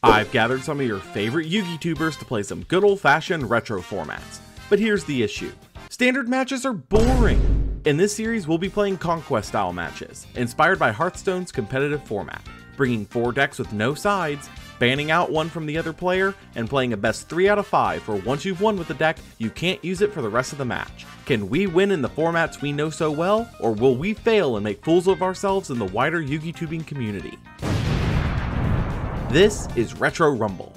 I've gathered some of your favorite Yu-Gi tubers to play some good old-fashioned retro formats. But here's the issue. Standard matches are boring. In this series, we'll be playing Conquest-style matches, inspired by Hearthstone's competitive format, bringing 4 decks with no sides, banning out one from the other player, and playing a best 3 out of 5 where once you've won with the deck, you can't use it for the rest of the match. Can we win in the formats we know so well, or will we fail and make fools of ourselves in the wider Yu-Gi tubing community? This is Retro Rumble.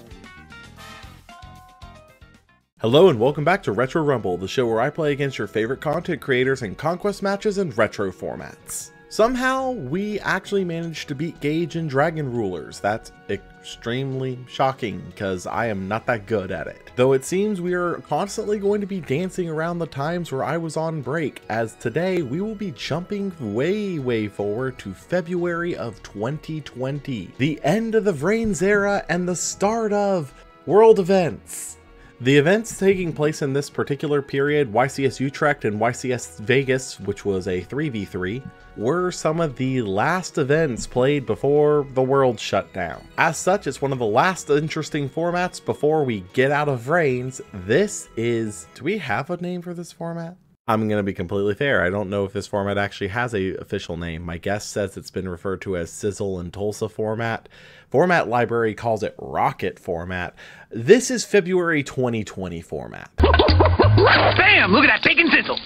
Hello and welcome back to Retro Rumble, the show where I play against your favorite content creators in Conquest matches and retro formats. Somehow, we actually managed to beat Gage and Dragon Rulers. That's extremely shocking, because I am not that good at it. Though it seems we are constantly going to be dancing around the times where I was on break, as today we will be jumping way forward to February of 2020. The end of the Vrains era and the start of world events. The events taking place in this particular period, YCS Utrecht and YCS Vegas, which was a 3v3, were some of the last events played before the world shut down. As such, it's one of the last interesting formats before we get out of Vrains. This is... do we have a name for this format? I'm going to be completely fair. I don't know if this format actually has a official name. My guest says it's been referred to as SISSL and Tulsa format. Format Library calls it Rocket format. This is February 2020 format. Bam! Look at that, taking sizzle.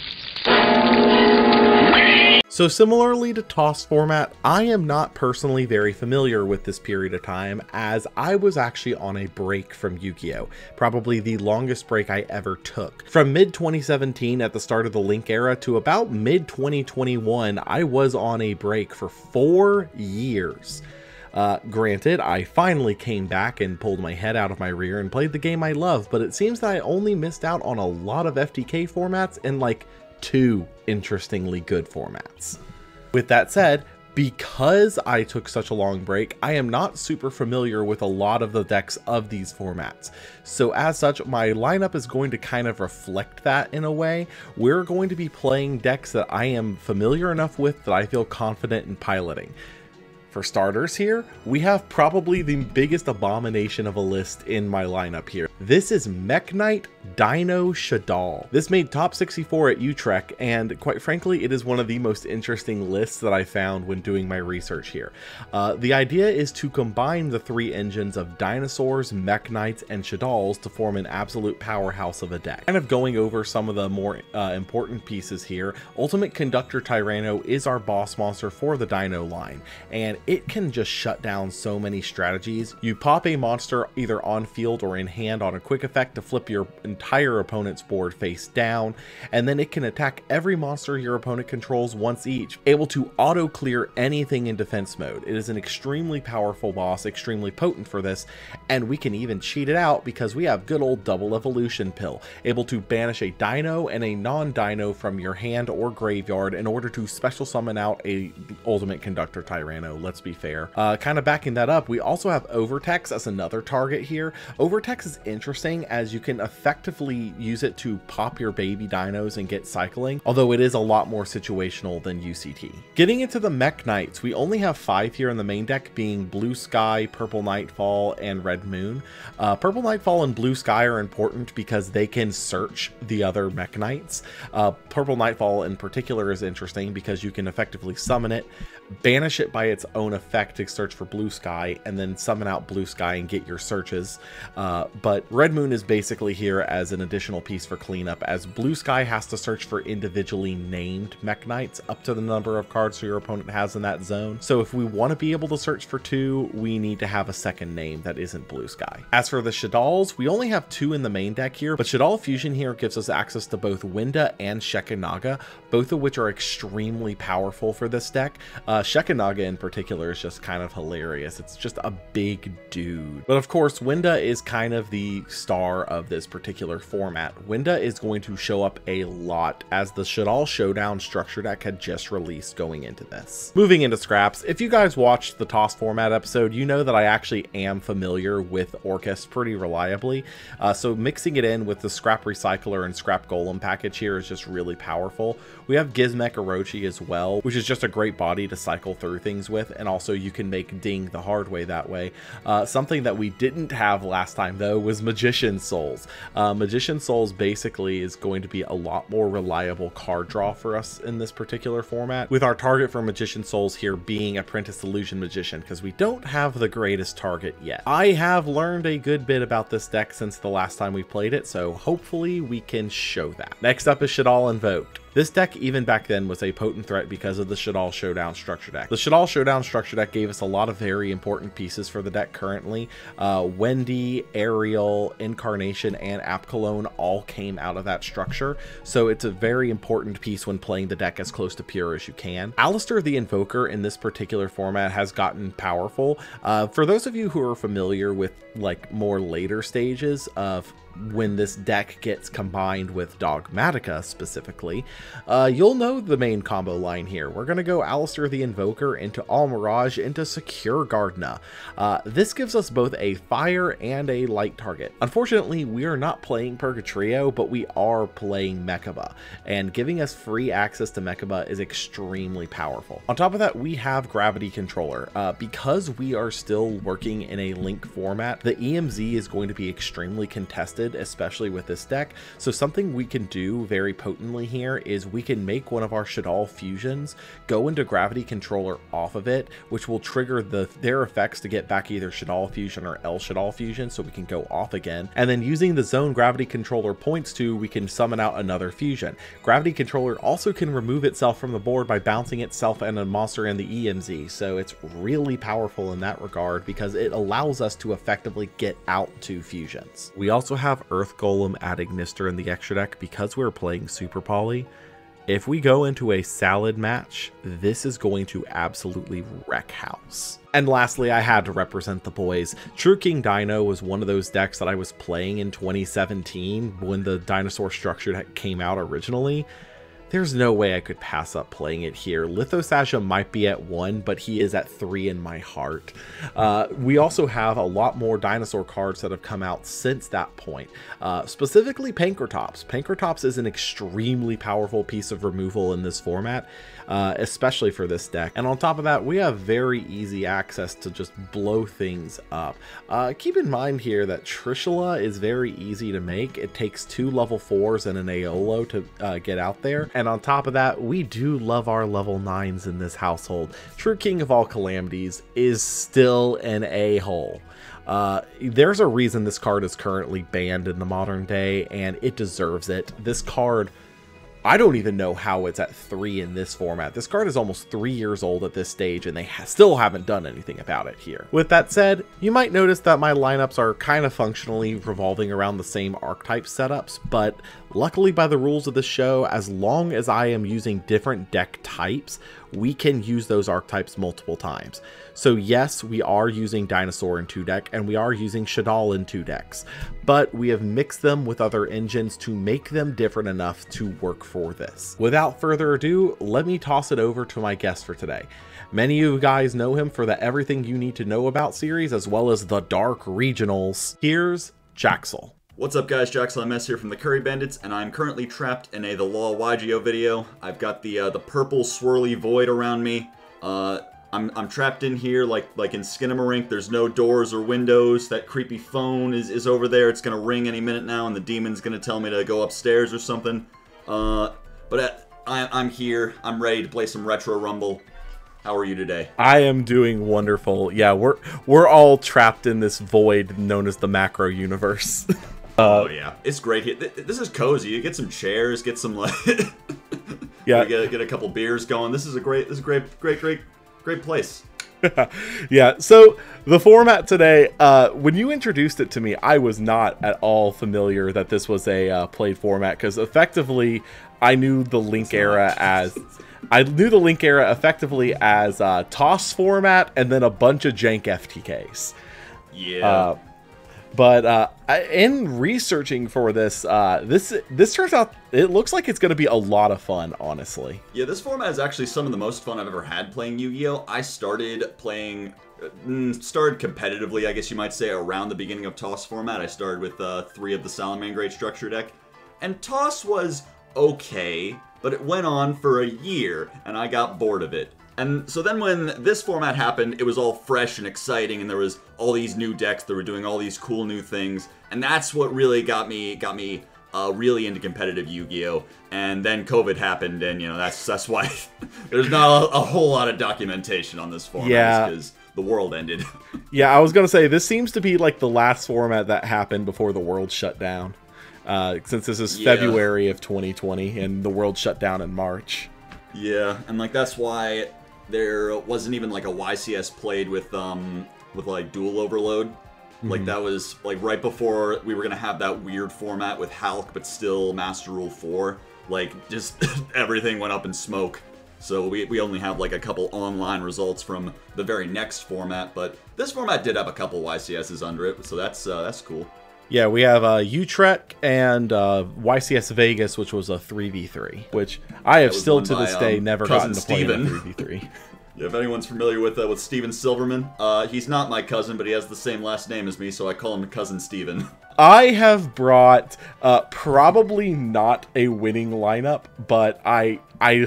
So similarly to TOS format, I am not personally very familiar with this period of time, as I was actually on a break from Yu-Gi-Oh! Probably the longest break I ever took. From mid-2017 at the start of the Link era to about mid-2021, I was on a break for 4 years. Granted, I finally came back and pulled my head out of my rear and played the game I love, but it seems that I only missed out on a lot of FTK formats and like 2 interestingly good formats. With that said, because I took such a long break, I am not super familiar with a lot of the decks of these formats. So as such, my lineup is going to kind of reflect that in a way. We're going to be playing decks that I am familiar enough with that I feel confident in piloting. For starters here, we have probably the biggest abomination of a list in my lineup here. This is Mech Knight Dino Shadal. This made top 64 at Utrecht, and quite frankly, it is one of the most interesting lists that I found when doing my research here. The idea is to combine the 3 engines of dinosaurs, Mech Knights, and Shadals to form an absolute powerhouse of a deck. Kind of going over some of the more important pieces here, Ultimate Conductor Tyranno is our boss monster for the Dino line, and it can just shut down so many strategies. You pop a monster either on field or in hand on a quick effect to flip your entire opponent's board face down, and then it can attack every monster your opponent controls once each, able to auto clear anything in defense mode. It is an extremely powerful boss, extremely potent for this, and we can even cheat it out because we have good old double evolution pill, able to banish a dino and a non-dino from your hand or graveyard in order to special summon out a Ultimate Conductor Tyranno. Let's be fair. Kind of backing that up, we also have Overtex as another target here. Overtex is interesting as you can effectively use it to pop your baby dinos and get cycling, although it is a lot more situational than UCT. Getting into the Mech Knights, we only have 5 here in the main deck, being Blue Sky, Purple Nightfall, and Red Moon. Purple Nightfall and Blue Sky are important because they can search the other Mech Knights. Purple Nightfall in particular is interesting because you can effectively summon it, banish it by its own effect to search for Blue Sky, and then summon out Blue Sky and get your searches. But Red Moon is basically here as an additional piece for cleanup, as Blue Sky has to search for individually named Mech Knights up to the number of cards your opponent has in that zone. So if we want to be able to search for 2, we need to have a second name that isn't Blue Sky. As for the Shadals, we only have 2 in the main deck here, but Shadal Fusion here gives us access to both Winda and Shekinaga, both of which are extremely powerful for this deck. Shekinaga in particular is just kind of hilarious. It's just a big dude. But of course, Winda is kind of the star of this particular format. Winda is going to show up a lot as the Shadal Showdown structure deck had just released going into this. Moving into scraps, if you guys watched the TOS format episode, you know that I actually am familiar with Orcust pretty reliably. So mixing it in with the Scrap Recycler and Scrap Golem package here is just really powerful. We have Gizmek Orochi as well, which is just a great body to cycle through things with, and also you can make ding the hard way that way. Something that we didn't have last time though was Magician Souls. Magician Souls basically is going to be a lot more reliable card draw for us in this particular format, with our target for Magician Souls here being Apprentice Illusion Magician, because we don't have the greatest target yet. I have learned a good bit about this deck since the last time we played it, so hopefully we can show that. Next up is Shaddoll Invoked. This deck, even back then, was a potent threat because of the Shaddoll Showdown structure deck. The Shaddoll Showdown structure deck gave us a lot of very important pieces for the deck currently. Wendy, Ariel, Incarnation, and Apkallone all came out of that structure, so it's a very important piece when playing the deck as close to pure as you can. Alistair the Invoker in this particular format has gotten powerful. For those of you who are familiar with like more later stages of when this deck gets combined with Dogmatica specifically, you'll know the main combo line here. We're going to go Alistair the Invoker into Almirage into Secure Gardna. This gives us both a fire and a light target. Unfortunately, we are not playing Purgatrio, but we are playing Mechaba, and giving us free access to Mechaba is extremely powerful. On top of that, we have Gravity Controller. Because we are still working in a Link format, the EMZ is going to be extremely contested, especially with this deck. So something we can do very potently here is we can make one of our Shaddoll fusions go into Gravity Controller off of it, which will trigger their effects to get back either Shaddoll Fusion or El Shaddoll Fusion, so we can go off again. And then using the zone Gravity Controller points to, we can summon out another fusion. Gravity Controller also can remove itself from the board by bouncing itself and a monster in the EMZ, so it's really powerful in that regard because it allows us to effectively get out to fusions. We also have Earth Golem at Ignister in the extra deck because we're playing Super Poly. If we go into a salad match, this is going to absolutely wreck house. And lastly, I had to represent the boys. True King Dino was one of those decks that I was playing in 2017 when the dinosaur structure deck came out originally. There's no way I could pass up playing it here. Lithosasha might be at 1, but he is at 3 in my heart. We also have a lot more dinosaur cards that have come out since that point. Specifically Pankratops. Pankratops is an extremely powerful piece of removal in this format, especially for this deck. And on top of that, we have very easy access to just blow things up. Keep in mind here that Trishula is very easy to make. It takes 2 level 4s and an Aolo to get out there. And on top of that, we do love our level 9s in this household. True King of all Calamities is still an a-hole. There's a reason this card is currently banned in the modern day, and it deserves it. This card, I don't even know how it's at 3 in this format. This card is almost 3 years old at this stage, and they still haven't done anything about it here. With that said, you might notice that my lineups are kind of functionally revolving around the same archetype setups, but luckily by the rules of the show, as long as I am using different deck types, we can use those archetypes multiple times. So yes, we are using Dinosaur in 2 deck, and we are using Shaddoll in 2 decks, but we have mixed them with other engines to make them different enough to work for this. Without further ado, let me toss it over to my guest for today. Many of you guys know him for the Everything You Need to Know About series, as well as the Dark Regionals. Here's Jaxel. What's up guys, Jaxel MS here from the Curry Bandits, and I'm currently trapped in The Law of YGO video. I've got the purple swirly void around me. I'm trapped in here like in Skinamarink. There's no doors or windows. That creepy phone is over there. It's gonna ring any minute now, and the demon's gonna tell me to go upstairs or something. But I'm here. I'm ready to play some Retro Rumble. How are you today? I am doing wonderful. Yeah, we're all trapped in this void known as the macro universe. Oh yeah, it's great here. This is cozy. You get some chairs, get some like, yeah, get a couple beers going. This is a great place. Yeah. So the format today, when you introduced it to me, I was not at all familiar that this was a played format, because effectively I knew the Link era as. I knew the Link era effectively as toss format and then a bunch of jank FTKs. Yeah. But in researching for this, this turns out, it looks like it's going to be a lot of fun, honestly. Yeah, this format is actually some of the most fun I've ever had playing Yu-Gi-Oh! I started playing, started competitively, I guess you might say, around the beginning of Toss format. I started with 3 of the Salamangreat structure deck, and Toss was okay, but it went on for a year, and I got bored of it. And so then when this format happened, it was all fresh and exciting, and there was all these new decks that were doing all these cool new things, and that's what really got me really into competitive Yu-Gi-Oh! And then COVID happened, and you know that's why there's not a whole lot of documentation on this format, because the world ended. Yeah, I was gonna say this seems to be like the last format that happened before the world shut down, since this is February of 2020 and the world shut down in March. Yeah, and like that's why there wasn't even like a YCS played with like Dual Overload. Like that was like right before we were gonna have that weird format with Hulk, but still Master Rule 4. Like just everything went up in smoke. So we only have like a couple online results from the very next format, but this format did have a couple YCSs under it, so that's cool. Yeah, we have Utrecht and YCS Vegas, which was a 3v3, which I have still to this day never gotten to play in a 3v3. Yeah, if anyone's familiar with Steven Silverman, he's not my cousin, but he has the same last name as me, so I call him Cousin Steven. I have brought probably not a winning lineup, but I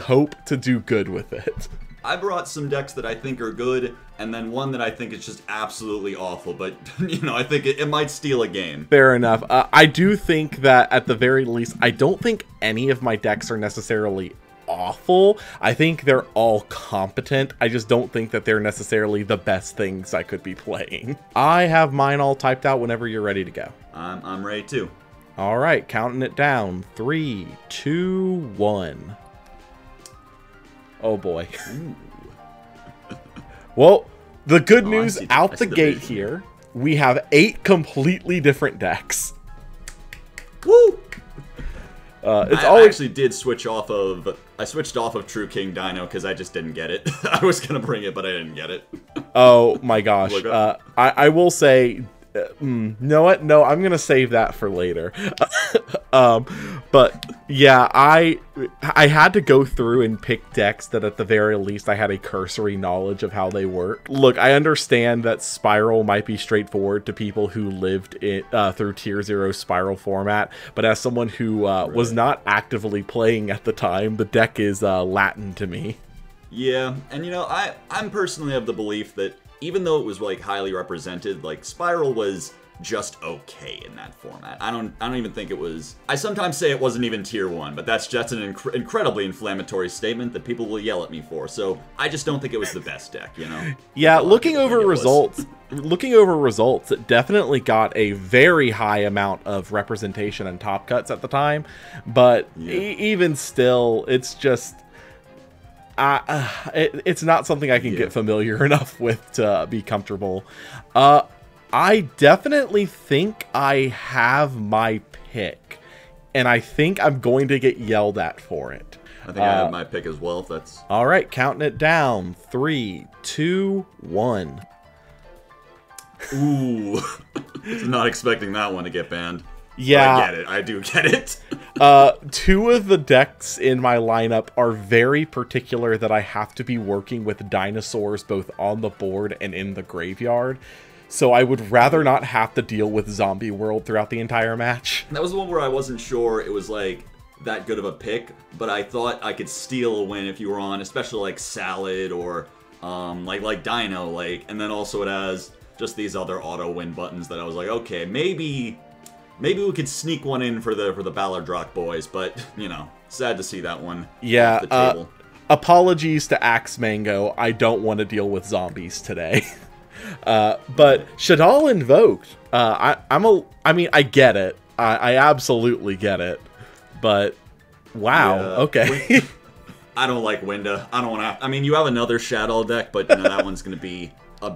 hope to do good with it. I brought some decks that I think are good, and then one that I think is just absolutely awful, but, you know, I think it might steal a game. Fair enough. I do think that, at the very least, I don't think any of my decks are necessarily awful. I think they're all competent. I just don't think that they're necessarily the best things I could be playing. I have mine all typed out whenever you're ready to go. I'm ready too. All right, counting it down. 3, 2, 1. Oh boy. Well, the good news out the gate here, we have 8 completely different decks. Woo! I actually did switch off of... I switched off of True King Dino because I just didn't get it. I was going to bring it, but I didn't get it. Oh my gosh. I will say... know what? No, I'm going to save that for later. But yeah, I had to go through and pick decks that at the very least I had a cursory knowledge of how they work. Look, I understand that Spiral might be straightforward to people who lived it through Tier 0 Spiral format, but as someone who was not actively playing at the time, the deck is Latin to me. Yeah, and you know, I'm personally of the belief that even though it was like highly represented, like Spiral was just okay in that format. I don't even think it was. I sometimes say it wasn't even tier 1, but that's just an incredibly inflammatory statement that people will yell at me for. So I just don't think it was the best deck, you know. Yeah, looking over results, it definitely got a very high amount of representation and top cuts at the time, but even still, it's just. It's not something I can get familiar enough with to be comfortable. I definitely think I have my pick, and I think I'm going to get yelled at for it. I think I have my pick as well, if that's... All right, counting it down. 3, 2, 1. Ooh. Not expecting that one to get banned. Yeah. But I get it. I do get it. 2 of the decks in my lineup are very particular that I have to be working with dinosaurs both on the board and in the graveyard. So I would rather not have to deal with Zombie World throughout the entire match. That was the one where I wasn't sure it was like that good of a pick, but I thought I could steal a win if you were on, especially like Salad or like Dino, like, and then also it has just these other auto win buttons that I was like, okay, maybe we could sneak one in for the Ballardrock boys, but you know, sad to see that one off the table. Apologies to Axe Mango, I don't want to deal with zombies today. But Shadal Invoked, I mean, I get it. I absolutely get it. But, wow, okay. I don't like Winda. I don't want to... I mean, you have another Shadow deck, but you know, that one's going to be a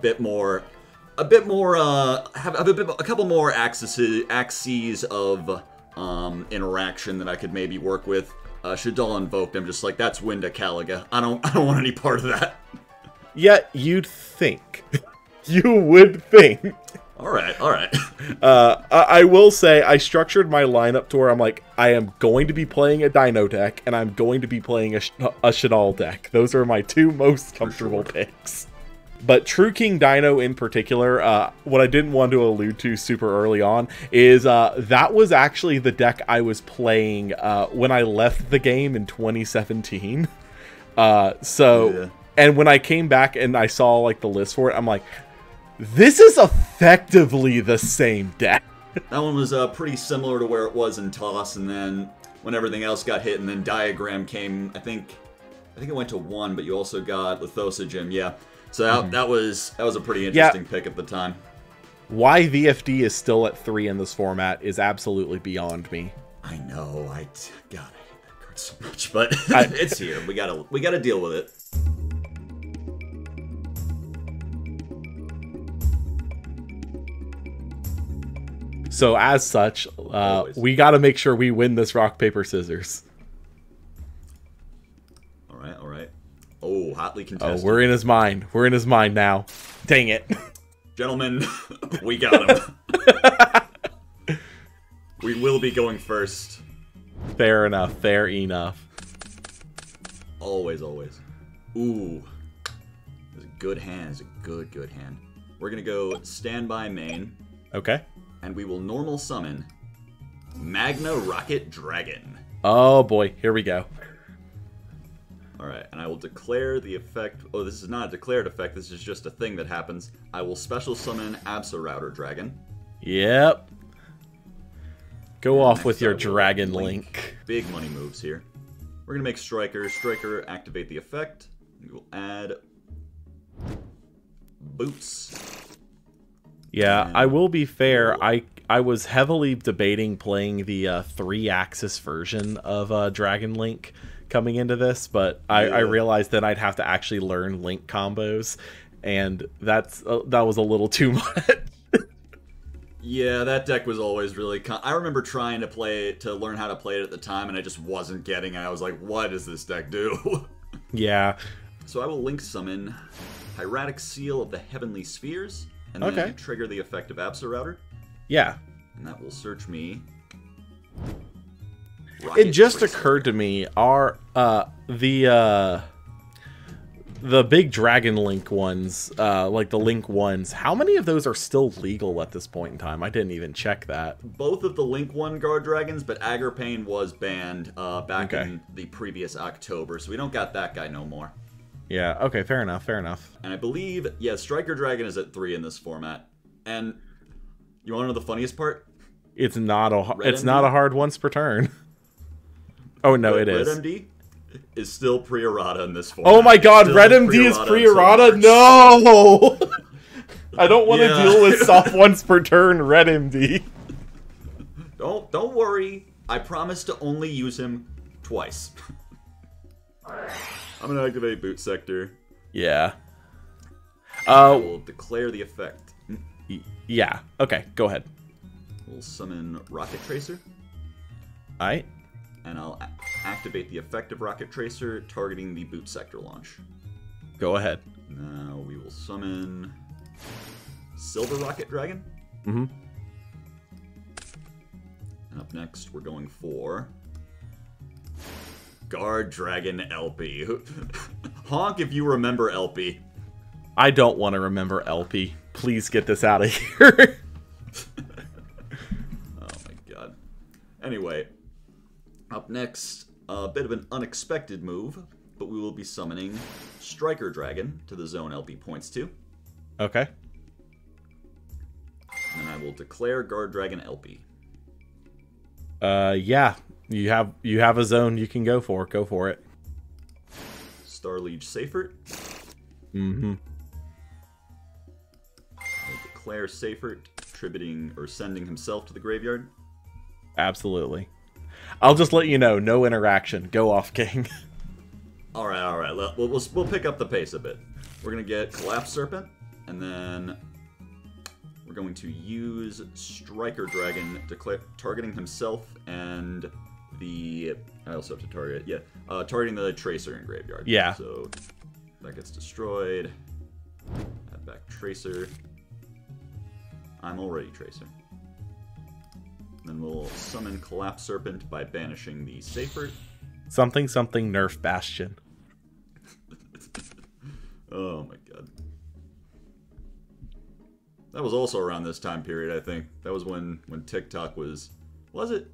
couple more axes of interaction that I could maybe work with. Shadal Invoked, I'm just like, that's Winda Caliga. I don't want any part of that. Yeah, you'd think. You would think. Alright. I will say, I structured my lineup to where I'm like, I am going to be playing a Dino deck, and I'm going to be playing a Shadal deck. Those are my 2 most comfortable picks. But True King Dino in particular, what I didn't want to allude to super early on is that was actually the deck I was playing when I left the game in 2017. And when I came back and I saw like the list for it, I'm like, this is effectively the same deck. That one was pretty similar to where it was in Toss, and then when everything else got hit, and then Diagram came, I think it went to 1, but you also got Lithosogem, yeah. So that was a pretty interesting pick at the time. Why VFD is still at 3 in this format is absolutely beyond me. I know, God, I hate that card so much, but it's here. We gotta deal with it. So as such, we got to make sure we win this rock, paper, scissors. All right. Oh, hotly contested. Oh, we're in his mind. We're in his mind now. Dang it. Gentlemen, we got him. We will be going first. Fair enough. Fair enough. Always. Ooh. It's a good hand. It's a good hand. We're going to go standby main. Okay. And we will normal summon Magna Rocket Dragon. Oh boy, here we go. Alright, and I will declare the effect. Oh, this is not a declared effect, this is just a thing that happens. I will special summon Absolrouter Dragon. Yep. Go And off with your next I will Dragon Link. Big money moves here. We're going to make Striker. Striker, activate the effect. We will add Boots. Yeah, I will be fair. I was heavily debating playing the 3-axis version of Dragon Link coming into this, but I realized that I'd have to actually learn Link combos, and that was a little too much. Yeah, that deck was always really... I remember trying to learn how to play it at the time, and I just wasn't getting it. I was like, what does this deck do? Yeah. So I will Link summon Hieratic Seal of the Heavenly Spheres, and then trigger the effect of Absolrouter. Yeah. And that will search me. It just occurred to me, the big Dragon Link ones, like the Link ones, how many of those are still legal at this point in time? I didn't even check that. Both of the Link 1 Guard Dragons, but Agripane was banned back in the previous October, so we don't got that guy no more. Yeah, okay, fair enough. And I believe, yeah, Striker Dragon is at 3 in this format. And you want to know the funniest part? It's not a hard once per turn. Oh no, it is. Red MD is still pre-errata in this format. Oh my god, Red MD is pre-errata? No! I don't want to deal with soft once per turn Red MD. Don't worry. I promise to only use him twice. I'm gonna activate Boot Sector. Yeah. I will declare the effect. Yeah. Okay, go ahead. We'll summon Rocket Tracer. Alright. And I'll activate the effect of Rocket Tracer, targeting the Boot Sector launch. Go ahead. Now we will summon Silver Rocket Dragon. Mm-hmm. And up next, we're going for Guard Dragon LP. Honk if you remember LP. I don't want to remember LP. Please get this out of here. Oh my god. Anyway, up next, a bit of an unexpected move, but we will be summoning Striker Dragon to the zone LP points to. Okay. And I will declare Guard Dragon LP. Yeah. You have a zone you can go for. Go for it. Star Liege Seifert. Mm-hmm. I'll declare Seifert, tributing or sending himself to the graveyard. Absolutely. I'll just let you know, no interaction. Go off, King. All right. We'll pick up the pace a bit. We're gonna get Collapse Serpent, and then we're going to use Striker Dragon, targeting himself and the... I also have to target... Yeah, targeting the Tracer in Graveyard. Yeah. So that gets destroyed. Add back Tracer. I'm already Tracer. Then we'll summon Collapse Serpent by banishing the Seifert. Something Nerf Bastion. Oh my god. That was also around this time period, I think. That was when TikTok was it?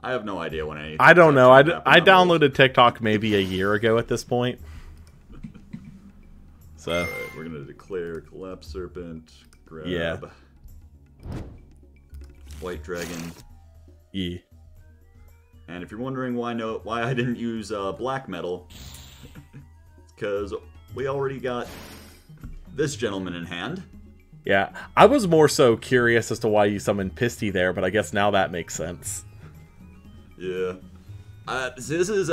I have no idea when anything. I don't know. I downloaded TikTok maybe a year ago at this point. So all right, we're gonna declare Collapse Serpent. Grab. Yeah. White Dragon. Yeah. And if you're wondering why I didn't use black metal, it's because we already got this gentleman in hand. Yeah, I was more so curious as to why you summoned Pisty there, but I guess now that makes sense. Yeah. This was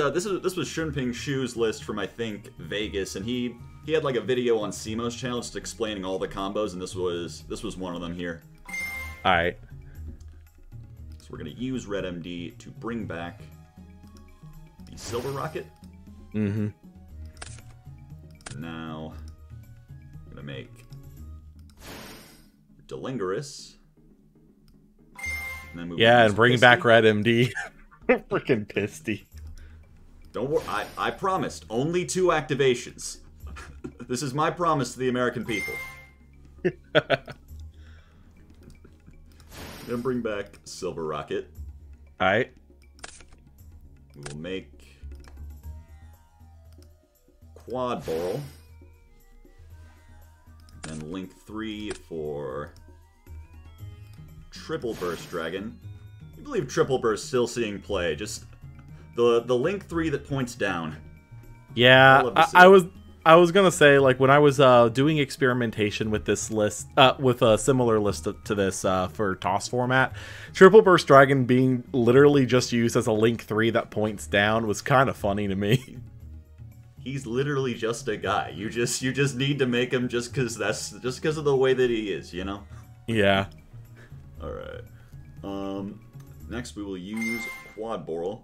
Shunping Shu's list from, I think, Vegas, and he had like a video on Simo's channel just explaining all the combos, and this was one of them here. All right. So we're gonna use Red MD to bring back the Silver Rocket. Mm-hmm. Now, I'm gonna make Delingerous. And then move Yeah, on and to bring Pisty. back Red MD. Freaking Pisty. Don't worry, I promised only 2 activations. This is my promise to the American people. Then bring back Silver Rocket. Alright. We will make Quad Boral. Then Link 3 for Triple Burst Dragon. I believe Triple Burst still seeing play. Just the Link 3 that points down. Yeah, I was gonna say, like, when I was doing experimentation with this list, with a similar list to this for TOS format, Triple Burst Dragon being literally just used as a Link 3 that points down was kind of funny to me. He's literally just a guy. You just need to make him just because of the way that he is, you know? Yeah. All right. Next we will use Quad Boral,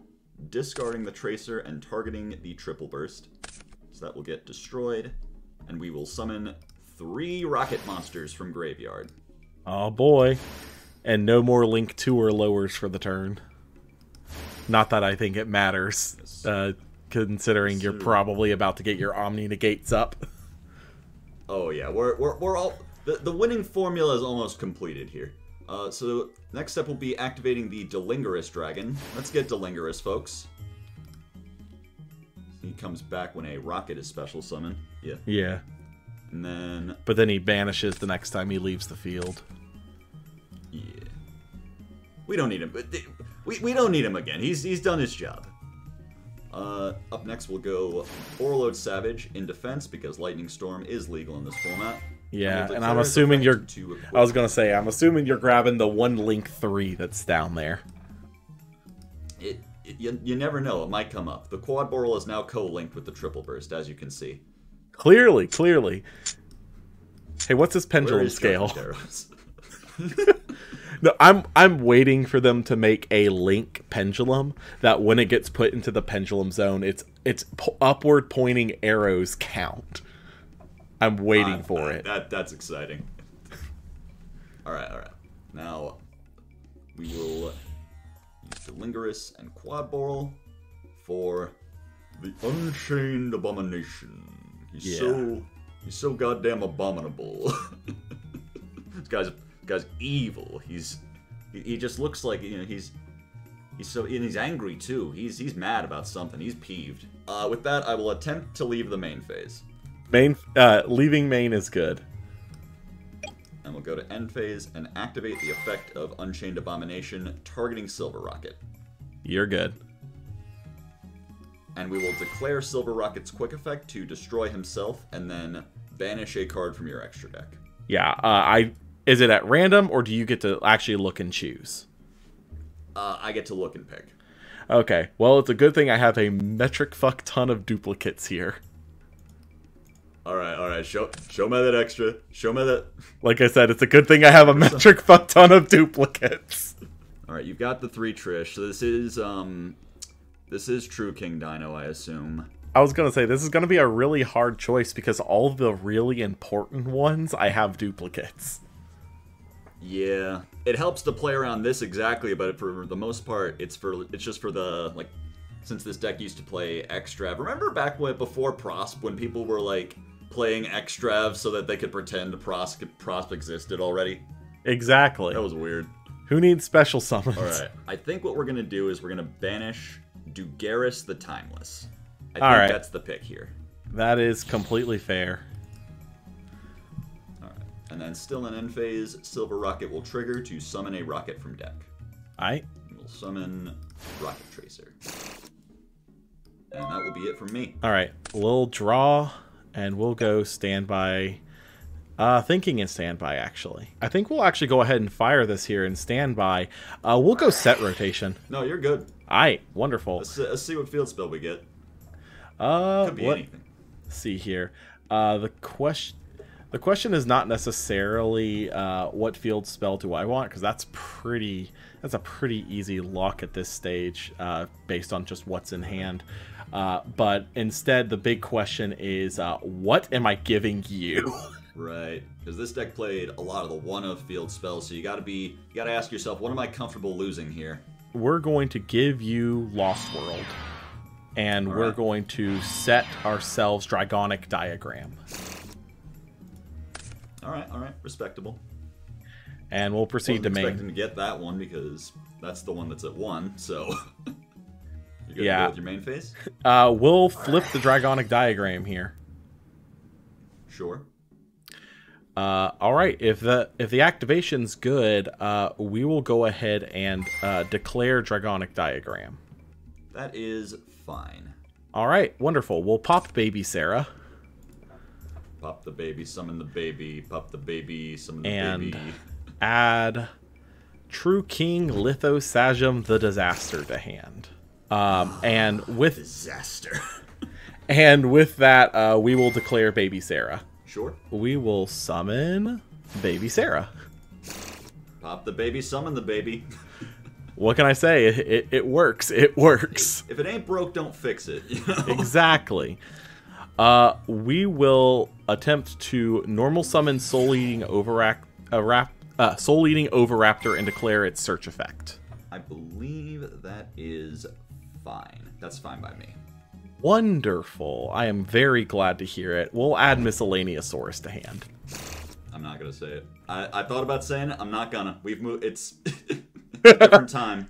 discarding the Tracer and targeting the Triple Burst. So that will get destroyed, and we will summon 3 rocket monsters from Graveyard. Oh boy. And no more Link 2 or lowers for the turn. Not that I think it matters, considering you're probably about to get your Omni Negates up. Oh yeah, we're all... The winning formula is almost completed here. So next step will be activating the Delingerous Dragon. Let's get Delingerous, folks. He comes back when a rocket is special summoned. Yeah. Yeah. And then... But then he vanishes the next time he leaves the field. Yeah. We don't need him. We don't need him again. He's done his job. Up next we'll go Overload Savage in defense because Lightning Storm is legal in this format. Yeah, and I'm assuming you're... I was going to say, I'm assuming you're grabbing the 1 Link 3 that's down there. You never know. It might come up. The Quad Boral is now co-linked with the Triple Burst, as you can see. Clearly. Hey, what's his pendulum scale? No, I'm waiting for them to make a Link pendulum that when it gets put into the pendulum zone, its upward pointing arrows count. I'm waiting for it. That's exciting. All right. Now we will use Delingerous and Quad Boral for the Unchained Abomination. He's so goddamn abominable. This guy's evil. He just looks like, you know, he's angry too. He's mad about something. He's peeved. With that, I will attempt to leave the main phase. Leaving main is good. And we'll go to end phase and activate the effect of Unchained Abomination, targeting Silver Rocket. You're good. And we will declare Silver Rocket's quick effect to destroy himself, and then banish a card from your extra deck. Yeah, is it at random, or do you get to actually look and choose? I get to look and pick. Okay, well, it's a good thing I have a metric fuck ton of duplicates here. Alright, show me that extra. Show me that. Like I said, it's a good thing I have a metric fuck ton of duplicates. Alright, you've got the 3 Trish, so this is True King Dino, I assume. I was gonna say, this is gonna be a really hard choice, because all the really important ones, I have duplicates. Yeah, it helps to play around this exactly, but for the most part, it's just for the, like, since this deck used to play Extrav. Remember back before Prosp, when people were, like, playing Extrav so that they could pretend Prosp existed already? Exactly. That was weird. Who needs special summons? Alright, I think what we're gonna do is we're gonna banish Dugaris the Timeless. I think that's the pick here. That is completely fair. And then still in end phase, Silver Rocket will trigger to summon a rocket from deck. Alright. We'll summon Rocket Tracer. And that will be it from me. Alright, we'll draw, and we'll go standby. Thinking in standby, actually. I think we'll actually go ahead and fire this here in standby. We'll go set rotation. No, you're good. Alright, wonderful. Let's see what field spell we get. Could be anything. Let's see here. The question is not necessarily what field spell do I want, because that's a pretty easy lock at this stage, based on just what's in hand. But instead, the big question is, what am I giving you? Right, because this deck played a lot of the one-of field spells, so you gotta ask yourself, what am I comfortable losing here? We're going to give you Lost World, and we're going to set ourselves Dragonic Diagram. All right, respectable. And we'll proceed to main. Expecting to get that one because that's the one that's at 1. So you gonna go with your main phase? We'll flip the Dragonic Diagram here. Sure. All right. If the activation's good, we will go ahead and declare Dragonic Diagram. That is fine. All right. Wonderful. We'll pop Baby Sarah. Pop the baby, summon the baby, pop the baby, summon the and baby. Add True King Lithosagem the Disaster to hand. And with disaster. And with that, we will declare Baby Sarah. Sure. We will summon Baby Sarah. Pop the baby, summon the baby. What can I say? It works. It works. If it ain't broke, don't fix it. You know? Exactly. We will attempt to normal summon Soul Eating Overraptor and declare its search effect. I believe that is fine. That's fine by me. Wonderful. I am very glad to hear it. We'll add Miscellaneousaurus to hand. I'm not gonna say it. I thought about saying it. I'm not gonna. We've moved. It's a different time.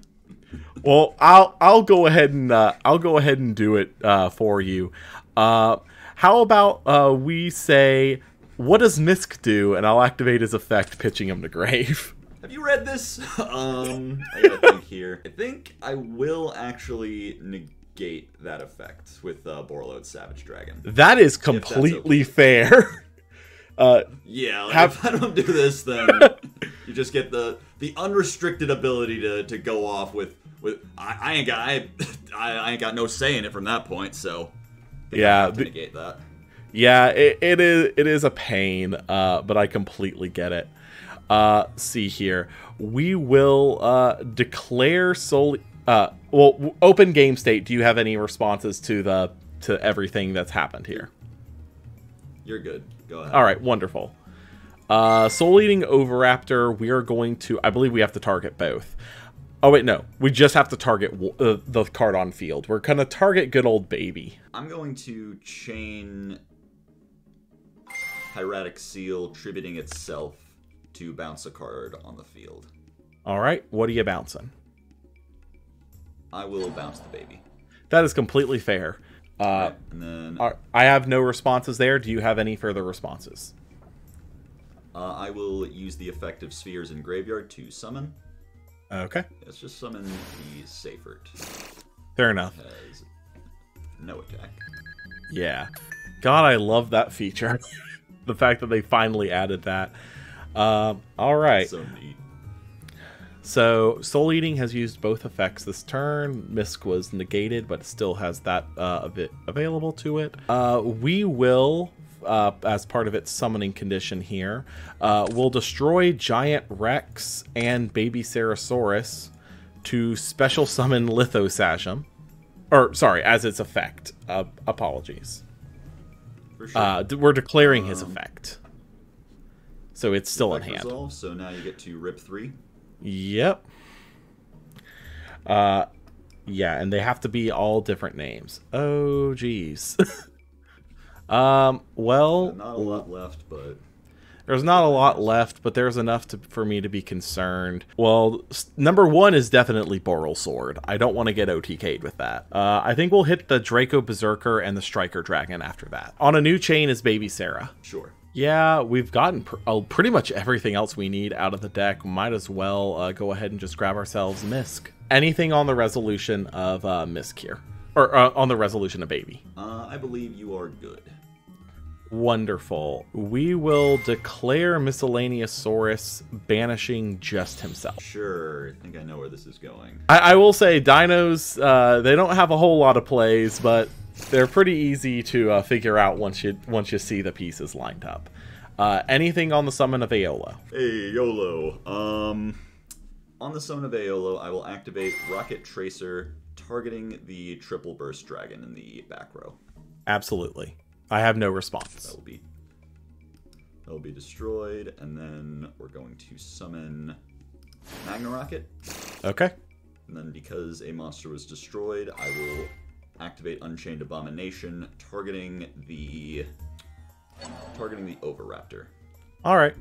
Well, I'll go ahead and do it for you. How about we say, what does Misk do? And I'll activate his effect, pitching him to grave. Have you read this? I gotta think here. I think I will actually negate that effect with Borreload's Savage Dragon. That is completely fair. Yeah, like if I don't do this, then you just get the unrestricted ability to go off with I ain't got no say in it from that point, so yeah, I have to negate that. Yeah, it is a pain, but I completely get it. See here, we will declare solely. Well, open game state. Do you have any responses to everything that's happened here? You're good. Go ahead. All right, wonderful. Soul Eating Overraptor. We are going to. I believe we have to target both. Oh wait, no. We just have to target the card on field. We're gonna target good old baby. I'm going to chain Hieratic Seal, tributing itself to bounce a card on the field. All right. What are you bouncing? I will bounce the baby. That is completely fair. Right, and then I have no responses there. Do you have any further responses? I will use the effect of Spheres in Graveyard to summon. Okay. Let's just summon the Seifert. Fair enough. It has no attack. Yeah. God, I love that feature. The fact that they finally added that. All right. So neat. So, Soul Eating has used both effects this turn. Misk was negated, but it still has that a bit available to it. We will, as part of its summoning condition here, will destroy Giant Rex and Baby Cerosaurus to special summon Lithosagem. Or, sorry, as its effect. Apologies. For sure. We're declaring his effect. So it's still in hand. Resolve, so now you get to rip 3. Yep. Yeah, and they have to be all different names. Oh, geez. Well, not a lot left, but there's not a lot left, but there's enough for me to be concerned. Well, number 1 is definitely Boral Sword. I don't want to get OTK'd with that. I think we'll hit the Draco Berserker and the Striker Dragon after that. On a new chain is Baby Sarah. Sure. Yeah, we've gotten pretty much everything else we need out of the deck. Might as well go ahead and just grab ourselves Misk. Anything on the resolution of Misk here. Or on the resolution of Baby. I believe you are good. Wonderful. We will declare Miscellaneousaurus banishing just himself. Sure, I think I know where this is going. I will say dinos, they don't have a whole lot of plays, but they're pretty easy to figure out once you see the pieces lined up. Anything on the summon of Aolo? Aolo. On the summon of Aolo, I will activate Rocket Tracer, targeting the triple burst dragon in the back row. Absolutely. I have no response. That will be destroyed, and then we're going to summon Magna Rocket. Okay. And then because a monster was destroyed, I will activate Unchained Abomination, targeting the Oviraptor. All right.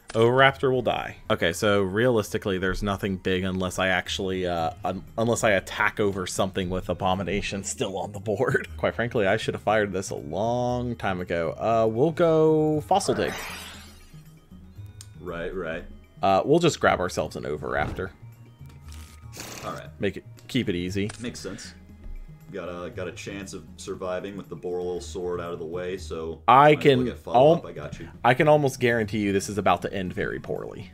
Oviraptor will die. Okay, so realistically, there's nothing big unless I actually, unless I attack over something with Abomination still on the board. Quite frankly, I should have fired this a long time ago. We'll go Fossil Dig. Right. We'll just grab ourselves an Oviraptor. All right. Keep it easy. Makes sense. Got a chance of surviving with the Boreal Sword out of the way, so I got you. I can almost guarantee you this is about to end very poorly.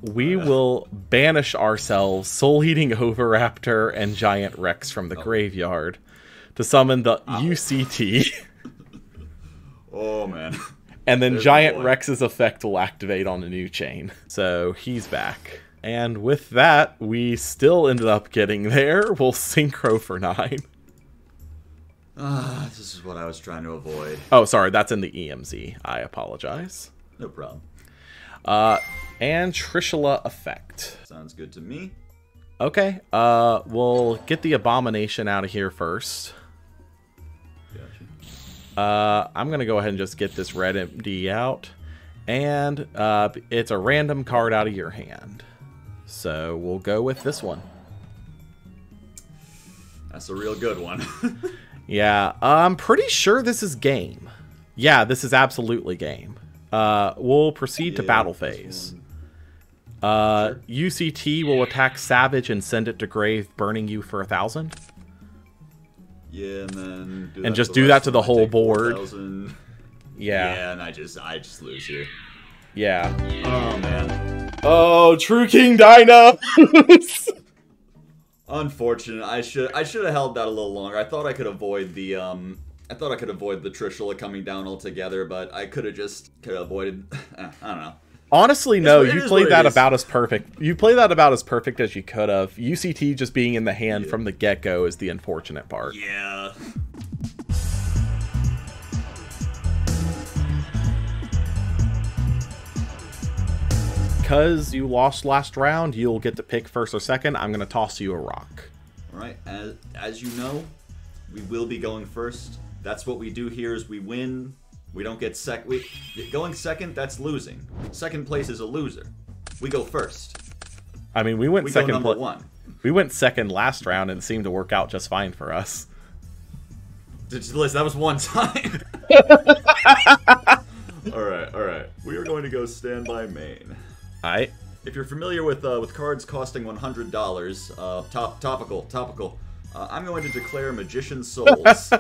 We will banish ourselves Soul Eating Oviraptor and Giant Rex from the graveyard to summon the UCT. Oh man. And then Giant Rex's effect will activate on a new chain. So he's back. And with that, we still ended up getting there. We'll Synchro for 9. This is what I was trying to avoid. Oh, sorry, that's in the EMZ. I apologize. No problem. And Trishula effect. Sounds good to me. Okay, we'll get the Abomination out of here first. Gotcha. I'm gonna go ahead and just get this red MD out. And it's a random card out of your hand. So we'll go with this one. That's a real good one. Yeah, I'm pretty sure this is game. Yeah, this is absolutely game. We'll proceed to battle phase. Sure. UCT will attack Savage and send it to grave, burning you for 1,000. Yeah, and then do that to the whole board. 4,000. Yeah. Yeah, and I just lose here. Yeah. Oh man. Oh, True King Dyna. Unfortunate. I should have held that a little longer. I thought I could avoid the Trishula coming down altogether, but I could have avoided. I don't know. Honestly, no. You played that about as perfect. You played that about as perfect as you could have. UCT just being in the hand from the get-go is the unfortunate part. Yeah. Because you lost last round, you'll get to pick first or second. I'm going to toss you a rock. All right. As you know, we will be going first. That's what we do here is we win. We don't get going second, that's losing. Second place is a loser. We go first. I mean, we went second. Go number one. We went second last round and it seemed to work out just fine for us. Listen, that was one time. All right. We are going to go standby main. Alright. If you're familiar with cards costing $100, topical. I'm going to declare Magician's Souls.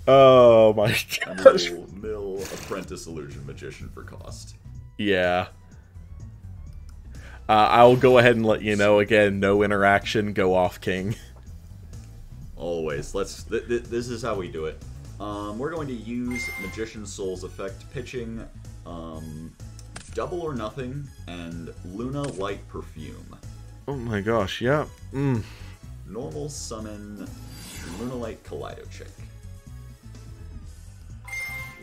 Oh my gosh. And we'll mill Apprentice Illusion Magician for cost. Yeah. I'll go ahead and let you know again, no interaction, go off king. Always. This is how we do it. We're going to use Magician's Souls effect, pitching Double or Nothing and Luna Light Perfume. Oh my gosh, yeah. Normal summon Luna Light Kaleidochick.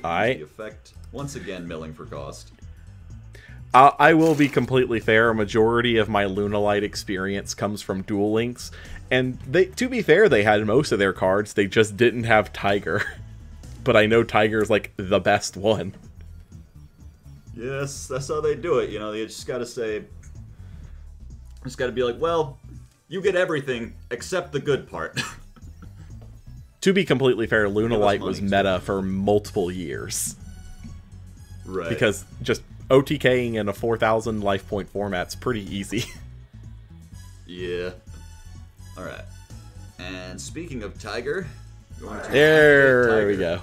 The effect, once again, milling for cost. I will be completely fair. A majority of my Lunalight experience comes from Duel Links. And to be fair, they had most of their cards. They just didn't have Tiger. But I know Tiger's like the best one. Yes, that's how they do it. You know, you just gotta be like, well, you get everything except the good part. To be completely fair, Lunalight was meta for multiple years. Right. Because just OTKing in a 4,000 life point format's pretty easy. Yeah. Alright. And speaking of Tiger, there we go.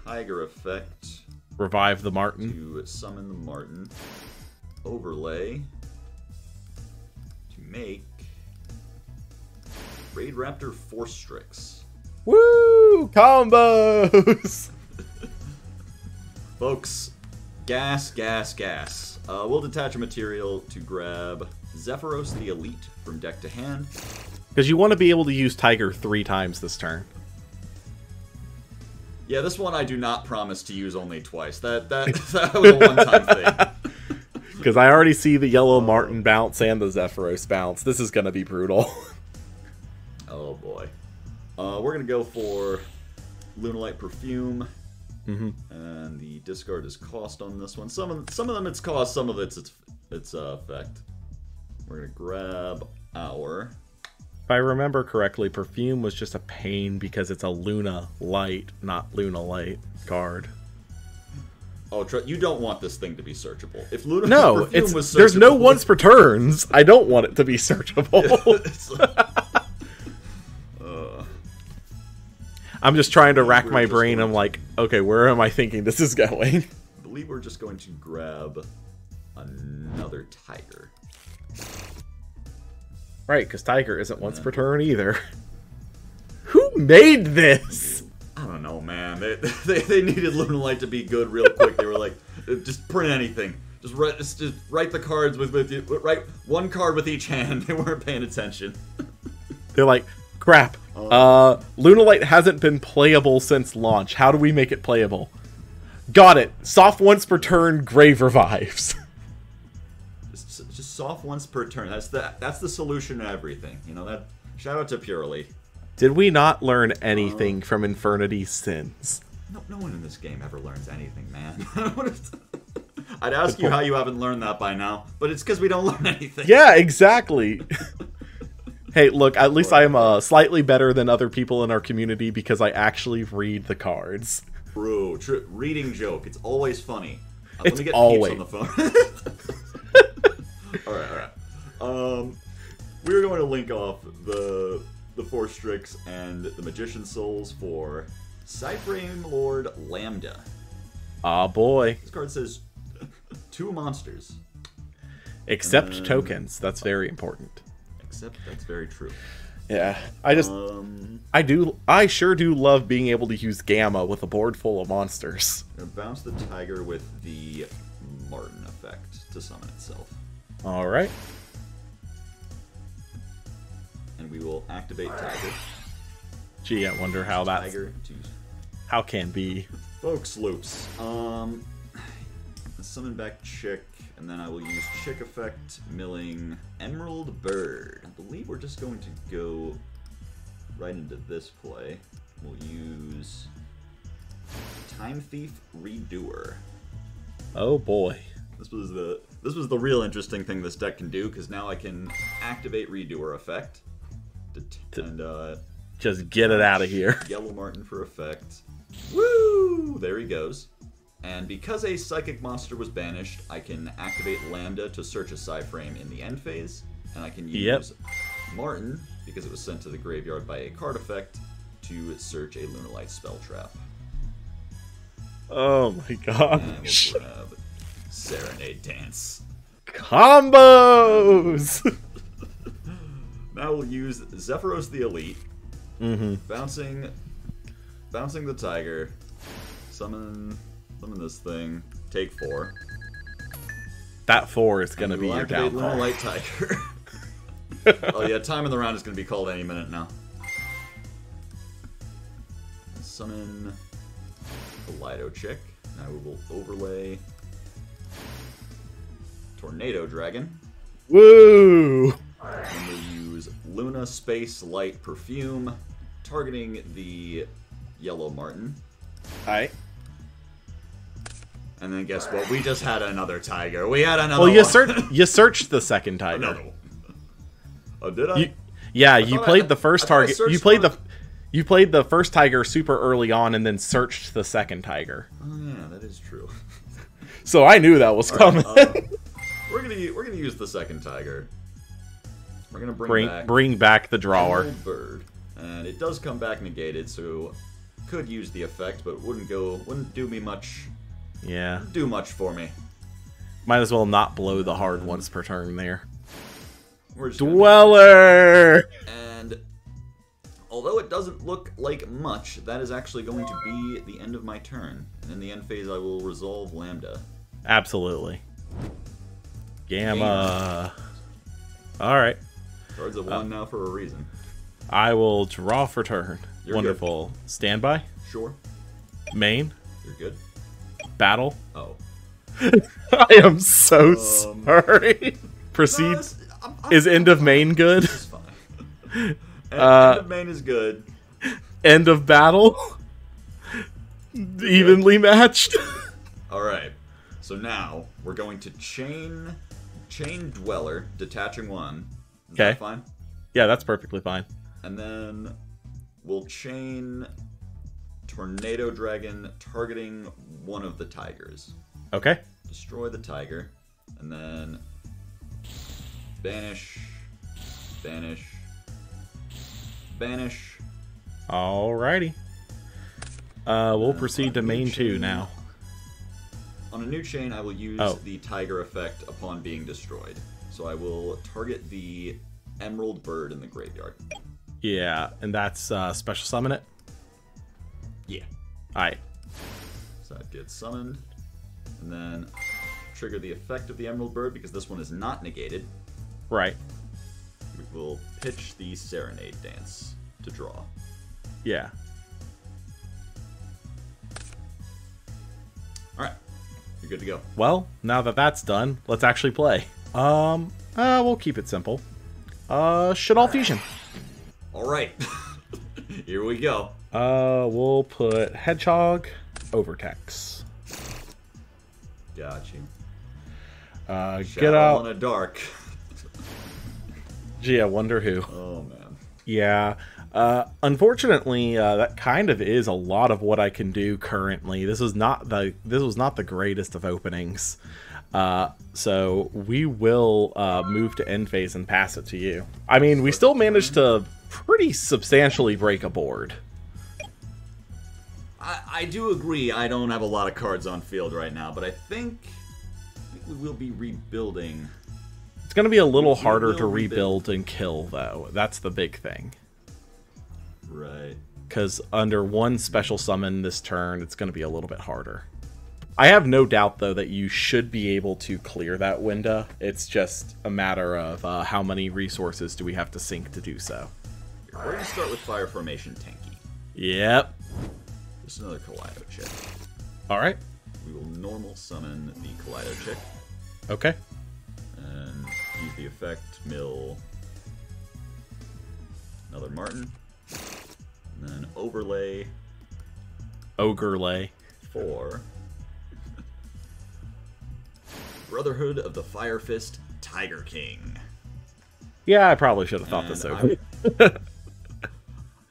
Tiger effect. Revive the Martin. To summon the Martin. Overlay. To make Raid Raptor Force Strix. Woo! Combos! Folks, gas, gas, gas. We'll detach a material to grab Zephyros the Elite from deck to hand. Because you want to be able to use Tiger 3 times this turn. Yeah, this one I do not promise to use only twice. That was a one-time thing. Because I already see the yellow Martin bounce and the Zephyros bounce. This is going to be brutal. Oh boy. We're going to go for Lunalight Perfume. And the discard is cost on this one. Some of them it's cost, some of it's effect. We're going to grab our... If I remember correctly, Perfume was just a pain because it's a Luna Light, not Luna Light card. Oh, you don't want this thing to be searchable. If Luna Perfume was searchable, there's no once per turns. I don't want it to be searchable. I'm just trying to rack my brain. I'm like, okay, where am I thinking this is going? I believe we're just going to grab another Tiger. Right, because Tiger isn't once per turn either. Who made this? I don't know, man. They needed Lunalight to be good real quick. They were like, just print anything. Just write the cards with you. Write one card with each hand. They weren't paying attention. They're like, crap. Lunalight hasn't been playable since launch. How do we make it playable? Got it. Soft once per turn, Grave Revives. Just soft once per turn. That's the solution to everything. You know that. Shout out to Purely. Did we not learn anything from Infernity's sins? No one in this game ever learns anything, man. I'd ask you how you haven't learned that by now, but it's because we don't learn anything. Yeah, exactly. Hey, look, at least I'm slightly better than other people in our community because I actually read the cards. True. Reading joke. It's always funny. It's let me get always Peeps on the phone. Alright. We're going to link off the Force Strix and the Magician Souls for Cyframe Lord Lambda. Ah, boy. This card says 2 monsters. Except tokens. That's very important. Except that's very true. Yeah, I sure do love being able to use Gamma with a board full of monsters. I'm gonna bounce the Tiger with the Martin effect to summon itself. Alright. And we will activate Tiger. Gee, I wonder how that's... Tiger to... How can be? Folks, loops. Summon back Chick, and then I will use Chick effect, milling Emerald Bird. I believe we're just going to go right into this play. We'll use Time Thief Redoer. Oh boy. This was the real interesting thing this deck can do, because now I can activate Redoer effect. And just get it out of here. Yellow Martin for effect. Woo! There he goes. And because a Psychic monster was banished, I can activate Lambda to search a Cyframe in the end phase, and I can use Martin, because it was sent to the graveyard by a card effect, to search a Lunalight spell trap. Oh my god. And we'll grab Serenade Dance. Combos! Now we'll use Zephyros the Elite, bouncing the Tiger, summon this thing, take 4. That 4 is going to be your downfall. Lunalight Tiger. Oh yeah, time in the round is going to be called any minute now. Summon the Lido Chick. Now we will overlay Tornado Dragon. Woo! And we'll use Luna Space Light Perfume, targeting the Yellow Martin. Alright. And then guess what? We just had another Tiger. We had another Well, one. you searched the second Tiger. Another one. Oh, did I? You played the first target. You played the first tiger super early on and then searched the second tiger. Oh yeah, that is true. So I knew that was coming. We're gonna use the second tiger. We're gonna bring back the drawer. Emerald bird, and it does come back negated, so could use the effect, but wouldn't do me much. Yeah. Do much for me. Might as well not blow the hard once per turn there. We're just Dweller! And although it doesn't look like much, that is actually going to be the end of my turn. And in the end phase, I will resolve Lambda. Absolutely. Gamma. Alright. Cards at 1 now for a reason. I will draw for turn. You're Wonderful. Good. Standby. Sure. Main. You're good. Battle. Oh. I am so sorry. Proceed. No, is end of main good? It's fine. End of main is good. End of battle? Evenly matched? Alright. So now, we're going to chain Dweller, detaching 1. Is that fine? Yeah, that's perfectly fine. And then we'll chain Tornado Dragon, targeting one of the tigers. Okay. Destroy the tiger, and then banish, banish, banish. Alrighty. We'll proceed to main 2 now. On a new chain, I will use the tiger effect upon being destroyed. So I will target the emerald bird in the graveyard. Yeah, and that's special summon it? Yeah. Alright. So that gets summoned. And then trigger the effect of the emerald bird because this one is not negated. Right. We will pitch the serenade dance to draw. Yeah. Alright. You're good to go. Well, now that that's done, let's actually play. We'll keep it simple. Shaddoll Fusion. Alright. Here we go. We'll put Hedgehog, Overtex. Got you. Get out. In a dark. Gee, I wonder who. Oh man. Yeah. Unfortunately, that kind of is a lot of what I can do currently. This was not the greatest of openings. So we will move to end phase and pass it to you. I mean, we still managed to pretty substantially break a board. I do agree I don't have a lot of cards on field right now, but I think we will be rebuilding. It's going to be a little harder to rebuild and kill, though. That's the big thing. Right. Because under one special summon this turn, it's going to be a little bit harder. I have no doubt, though, that you should be able to clear that window. It's just a matter of how many resources do we have to sink to do so. We're going to start with Fire Formation Tanky. Yep. Just another Kaleido Chick. Alright. We will normal summon the Kaleido Chick. Okay. And use the effect, mill another Martin. And then overlay. Ogrelay. For Brotherhood of the Fire Fist Tiger King. Yeah, I probably should have thought this over.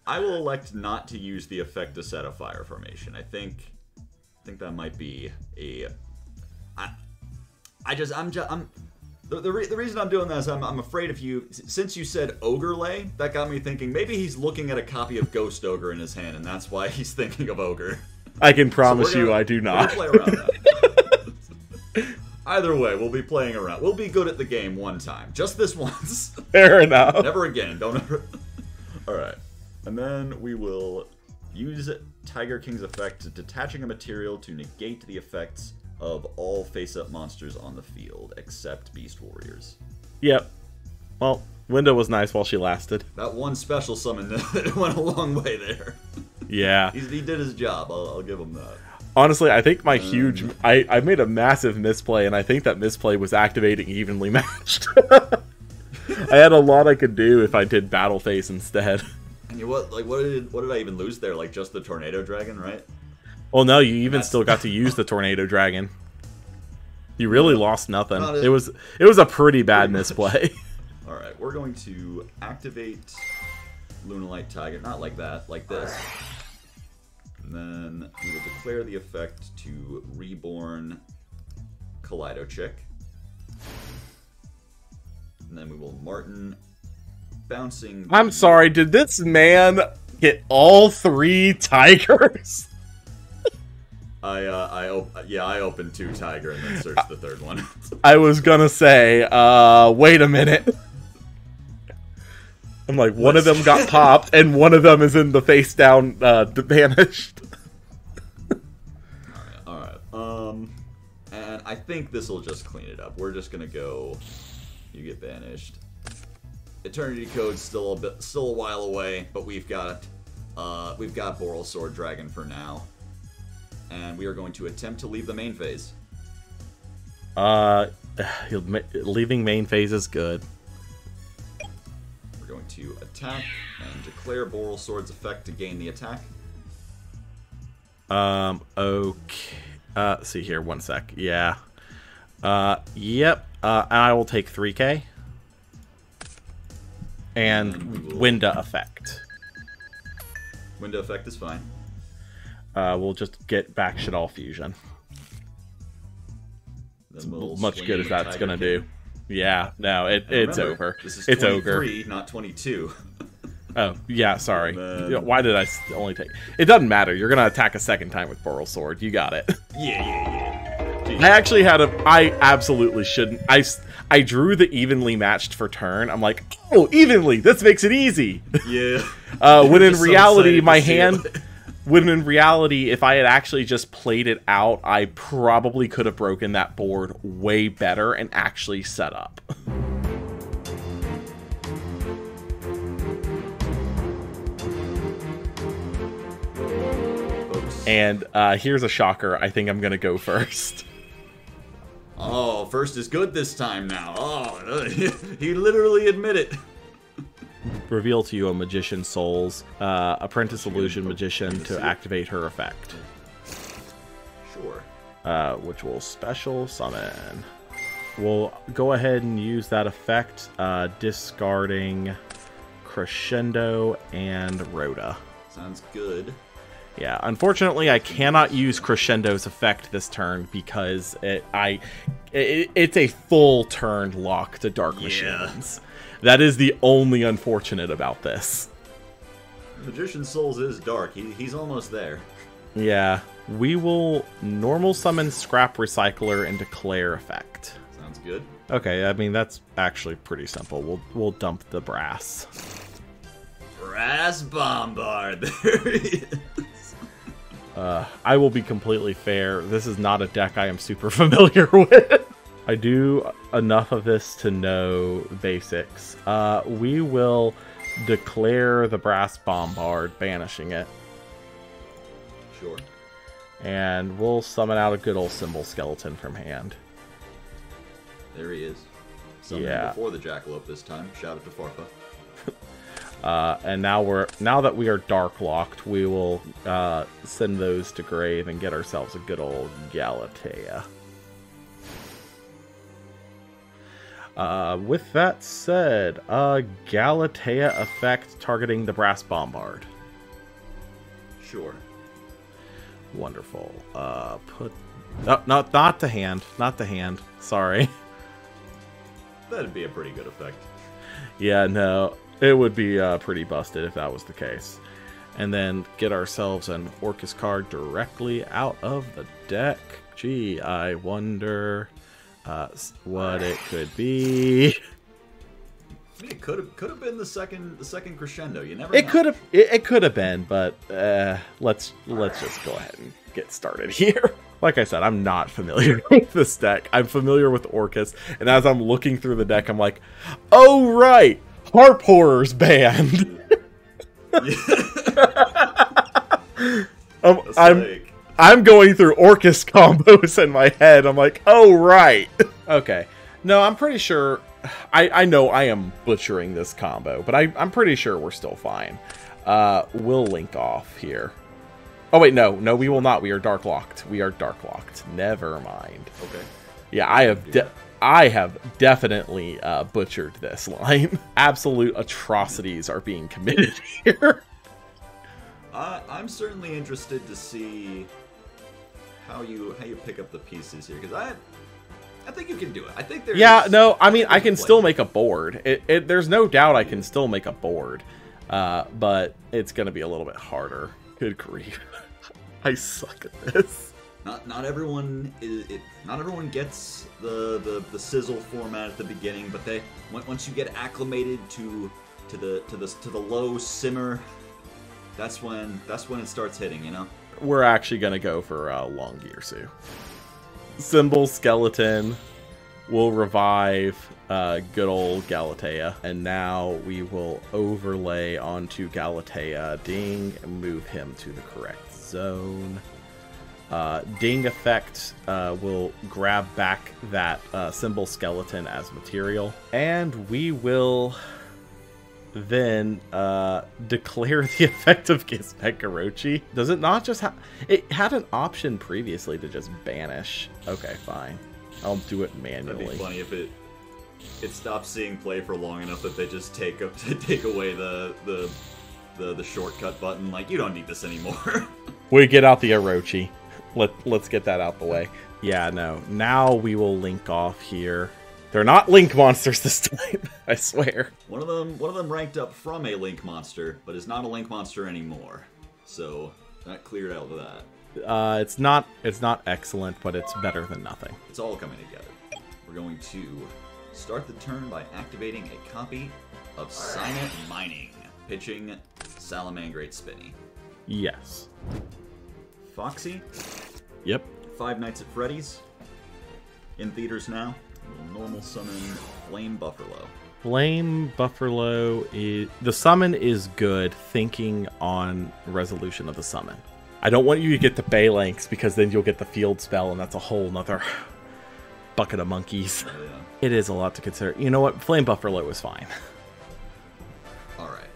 I will elect not to use the effect to set a fire formation. I think that might be a. The reason I'm doing this, I'm afraid if you, since you said Ogrelay, that got me thinking maybe he's looking at a copy of Ghost Ogre in his hand, and that's why he's thinking of Ogre. I can promise you I do not. We'll play around that. Either way, we'll be playing around. We'll be good at the game one time. Just this once. Fair enough. Never again. Don't ever. Alright. And then we will use Tiger King's effect, detaching a material to negate the effects of all face-up monsters on the field, except Beast Warriors. Yep. Well, Window was nice while she lasted. That one special summon went a long way there. Yeah. He did his job, I'll give him that. Honestly, I think my huge... I made a massive misplay, and I think that misplay was activating evenly matched. I had a lot I could do if I did Battle Phase instead. And you what did I even lose there? Like just the Tornado Dragon, right? Well, no, you even still got to use the Tornado Dragon. You really lost nothing. It was a pretty bad misplay. Alright, we're going to activate Lunalight Tiger. Not like that, like this. And then we will declare the effect to Reborn Kaleido Chick. And then we will Martin bouncing. I'm sorry, did this man get all 3 tigers? I opened 2 tiger and then searched the 3rd one. I was gonna say, wait a minute. I'm like, one of them got popped, and one of them is in the face down, banished. Alright, and I think this will just clean it up. We're just gonna go, you get banished. Eternity Code's still a while away, but we've got Boral Sword Dragon for now. And we are going to attempt to leave the main phase. Leaving main phase is good. We're going to attack and declare Boral Sword's effect to gain the attack. Okay. See here, 1 sec. Yeah. Yep. I will take 3k. And Winda effect. Winda effect is fine. We'll just get back Shadal Fusion. We'll much good as that's gonna do. Yeah, no, it's over. This is it's 23, over. not 22. Oh, yeah, sorry. Why did I only take... It doesn't matter. You're gonna attack a 2nd time with Boral Sword. You got it. Yeah. I actually had I absolutely shouldn't. I drew the evenly matched for turn. I'm like, oh, evenly. This makes it easy. Yeah. When in reality, my hand... When in reality, if I had actually just played it out, I probably could have broken that board way better and actually set up. And here's a shocker. I think I'm going to go first. Oh, first is good this time now. Oh, he literally admitted it. Reveal to you a Magician's Souls, Apprentice Illusion Magician to activate her effect. Sure. Which will special summon. We'll go ahead and use that effect, discarding Crescendo and Rhoda. Sounds good. Yeah, unfortunately, I cannot use Crescendo's effect this turn because it's a full turn lock to Dark Machines. That is the only unfortunate about this. Magician's Souls is dark. He's almost there. Yeah, we will normal summon Scrap Recycler and declare effect. Sounds good. Okay, I mean that's actually pretty simple. We'll dump the brass. Brass Bombard. There he is. I will be completely fair. This is not a deck I am super familiar with. I do enough of this to know basics. We will declare the Brass Bombard, banishing it. Sure. And we'll summon out a good old Symbol Skeleton from hand. There he is. Summoning before the Jackalope this time. Shout out to Farfa. And now that we are dark locked, we will send those to grave and get ourselves a good old Galatea. With that said, Galatea effect targeting the Brass Bombard. Sure. Wonderful. Not the hand. Not the hand. Sorry. That'd be a pretty good effect. Yeah, no. It would be pretty busted if that was the case. And then get ourselves an Orcus card directly out of the deck. Gee, I wonder what it could be. It could have been the second crescendo. You never. It could have been, but let's just go ahead and get started here. Like I said, I'm not familiar with this deck. I'm familiar with Orcus, and as I'm looking through the deck, I'm like, oh right, Harp Horrors banned. I'm going through Orcus combos in my head. I'm like, oh right. Okay. No, I'm pretty sure. I know I am butchering this combo, but I'm pretty sure we're still fine. We'll link off here. Oh wait, no, we will not. We are dark locked. We are dark locked. Never mind. Okay. Yeah, I have I have definitely butchered this line. Absolute atrocities are being committed here. I'm certainly interested to see how you pick up the pieces here, because I think you can do it. I think there's... Yeah, no, I mean, I can still make a board. There's no doubt I can still make a board, but it's going to be a little bit harder. Good grief. I suck at this. Not everyone gets the SISSL format at the beginning, but once you get acclimated to the low simmer, that's when it starts hitting, you know. We're actually gonna go for Long Girsu. Symbol Skeleton will revive good old Galatea, and now we will overlay onto Galatea Ding and move him to the correct zone. Ding effect will grab back that Symbol Skeleton as material, and we will then declare the effect of Gizmek Orochi. Does it not just have... It had an option previously to just banish. Okay, fine. I'll do it manually. That'd be funny if it stops seeing play for long enough that they just take away the shortcut button. Like, you don't need this anymore. We get out the Orochi. Let's get that out the way. Yeah, no. Now we will link off here. They're not Link monsters this time, I swear. One of them ranked up from a Link monster, but is not a Link monster anymore. So that cleared out of that. It's not excellent, but it's better than nothing. It's all coming together. We're going to start the turn by activating a copy of Signet Mining, pitching Salamangrate Spinny. Yes. Foxy. Yep. Five Nights at Freddy's. In theaters now. Normal summon Flame Buffalo. Flame Buffalo is... The summon is good, thinking on resolution of the summon. I don't want you to get the Phalanx, because then you'll get the field spell, and that's a whole nother bucket of monkeys. Oh, yeah. It is a lot to consider. You know what? Flame Buffalo is fine. Alright.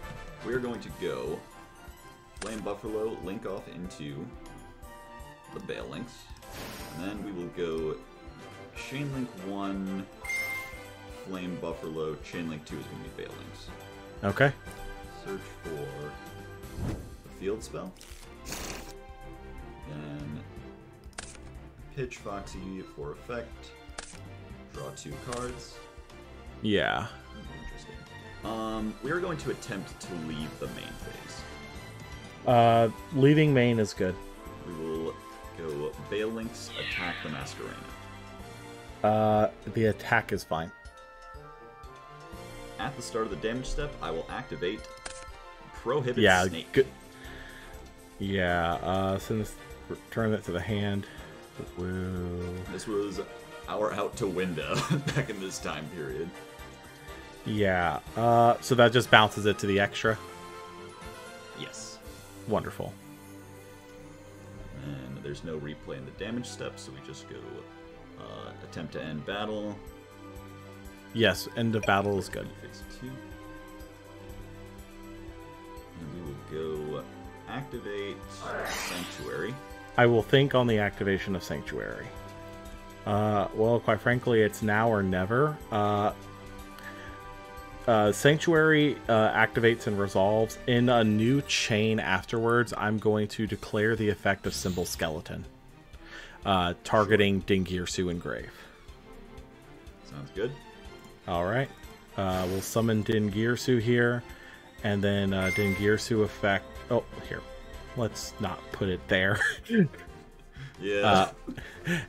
We're going to go Flame Buffalo, link off into the Phalanx. And then we will go Chain Link 1, Flame Buffalo, Chain Link 2 is going to be Phalanx. Okay. Search for the field spell. Then pitch Foxy for effect. Draw 2 cards. Yeah. Interesting. We are going to attempt to leave the main phase. Leaving main is good. We will go Phalanx, attack the Masquerena. The attack is fine. At the start of the damage step, I will activate Prohibit Snake. Good. Yeah, return that to the hand. Woo. This was our out to window back in this time period. Yeah, so that just bounces it to the extra? Yes. Wonderful. And there's no replay in the damage step, so we just go attempt to end battle. Yes, end of battle is good. Phase 2. And we will go activate Sanctuary. I will think on the activation of Sanctuary. Well, quite frankly, it's now or never. Sanctuary activates and resolves. In a new chain afterwards, I'm going to declare the effect of Symbol Skeleton. Targeting Dingirsu and Grave. Sounds good. Alright. We'll summon Dingirsu here. And then Dingirsu effect... Oh, here. Let's not put it there. Yeah.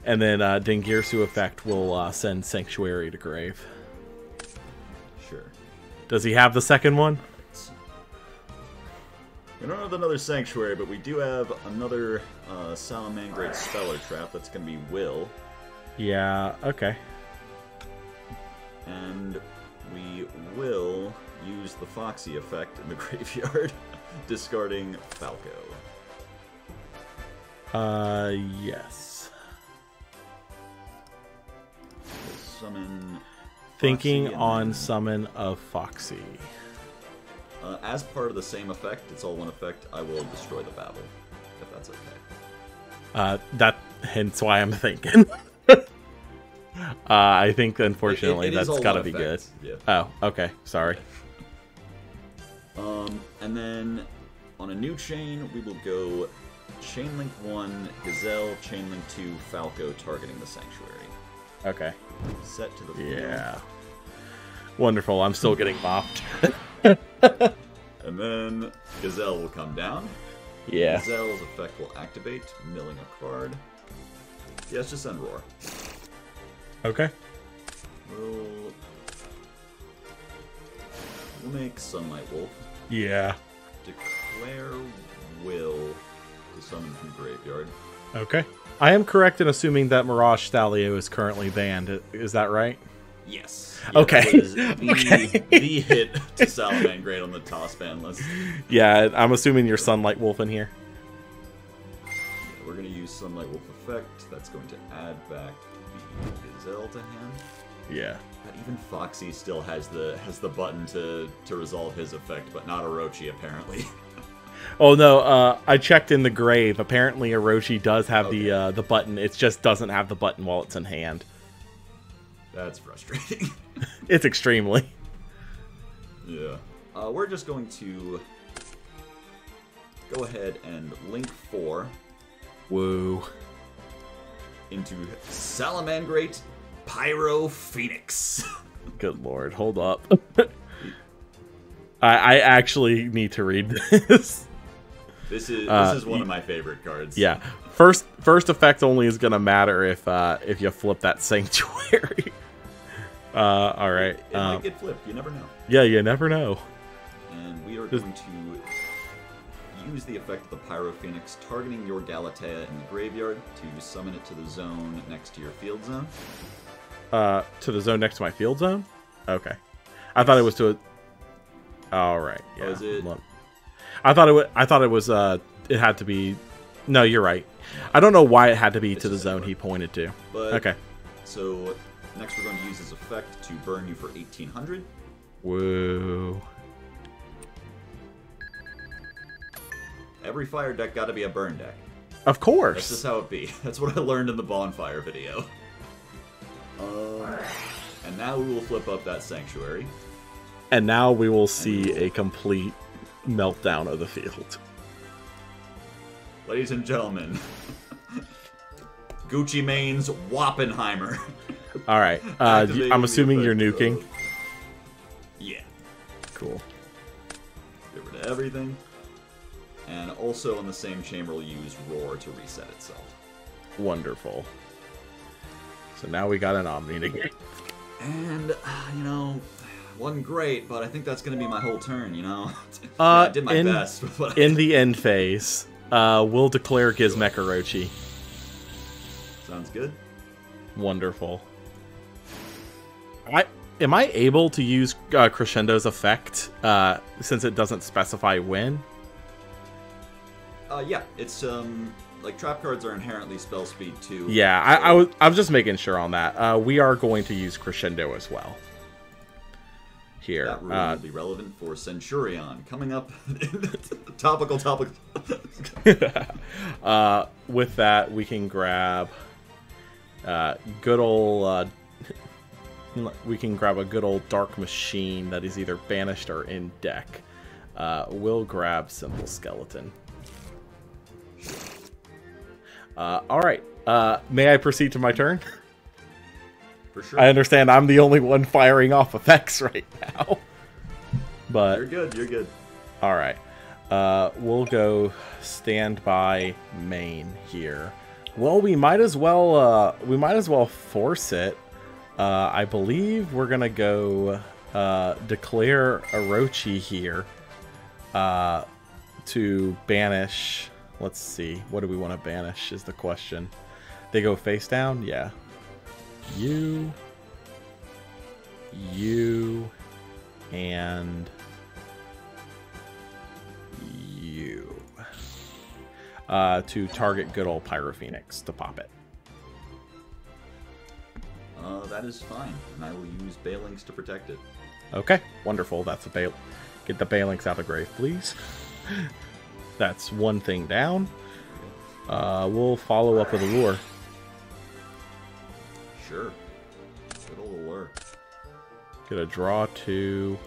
And then Dingirsu effect will send Sanctuary to Grave. Sure. Does he have the second one? We don't have another Sanctuary, but we do have another Salamangrate Speller Trap. That's going to be Will. Yeah, okay. And we will use the Foxy effect in the graveyard, discarding Falco. Yes. We'll summon Thinking on then, summon of Foxy. As part of the same effect, it's all one effect, I will destroy the Babel, if that's okay. Hence why I'm thinking. I think, unfortunately, It is that's all got to one be good. effect, yeah. Oh, okay. Sorry. And then on a new chain, we will go Chain Link 1, Gazelle, Chain Link 2, Falco, targeting the Sanctuary. Okay. Set to the field. Yeah. Wonderful. I'm still getting mopped. And then Gazelle will come down. Yeah. Gazelle's effect will activate, milling a card. Yeah, let's just send Roar. Okay. We'll make Sunlight Wolf. Yeah. Declare Will to summon from Graveyard. Okay. I am correct in assuming that Mirage Stalio is currently banned. Is that right? Yes. Yeah, Okay. That was the hit to Salamangreat on the toss ban list. Yeah, I'm assuming you're Sunlight Wolf in here. Yeah, we're going to use Sunlight Wolf effect. That's going to add back the Gazelle to hand. Yeah. But even Foxy still has the button to resolve his effect, but not Orochi apparently. Oh no, I checked in the grave. Apparently Orochi does have the button. It just doesn't have the button while it's in hand. That's frustrating. It's extremely. Yeah. We're just going to go ahead and link 4 Woo. into Salamangreat Pyro Phoenix. Good lord, hold up. I actually need to read this. This is one of my favorite cards. Yeah. First effect only is gonna matter if you flip that Sanctuary. All right. It might get flipped. You never know. Yeah, you never know. And we are going to use the effect of the Pyro Phoenix, targeting your Galatea in the graveyard to summon it to the zone next to your field zone. To the zone next to my field zone? Okay. I thought it was to a... All right. Yeah. Oh, is it? I thought it was it had to be... No, you're right. I don't know why it had to be to the zone he pointed to. But, okay. So next we're going to use his effect to burn you for 1800. Woo. Every fire deck got to be a burn deck. Of course. That's just how it be. That's what I learned in the bonfire video. And now we will flip up that Sanctuary. And now we will see a complete meltdown of the field. Ladies and gentlemen, Gucci Mane's Wappenheimer. All right. I'm assuming you're nuking. Yeah. Cool. Get rid of everything. And also in the same chamber, we'll use Roar to reset itself. Wonderful. So now we got an Omni again. And, you know, wasn't great, but I think that's going to be my whole turn, you know? Yeah, I did my best. In the end phase, we'll declare Gizmek Orochi. Sounds good. Wonderful. Am I able to use Crescendo's effect since it doesn't specify when? Yeah, it's, like, trap cards are inherently spell speed, too. Yeah, I was just making sure on that. We are going to use Crescendo as well. Here. That rule will be relevant for Centurion. Coming up, topical. With that, we can grab good old... we can grab a good old Dark Machine that is either banished or in deck. We'll grab Simple Skeleton. Alright, may I proceed to my turn? For sure. I understand I'm the only one firing off effects right now. But You're good. Alright. We'll go standby main here. Well, we might as well force it. I believe we're gonna go declare Orochi here to banish. Let's see. What do we want to banish is the question. They go face down? Yeah. You, and you. To target good old Pyro Phoenix to pop it. That is fine, and I will use Balinks to protect it. Okay, wonderful. That's a Bale. Get the Balinks out of grave, please. That's one thing down. We'll follow up with a lure. Sure. Gonna draw 2.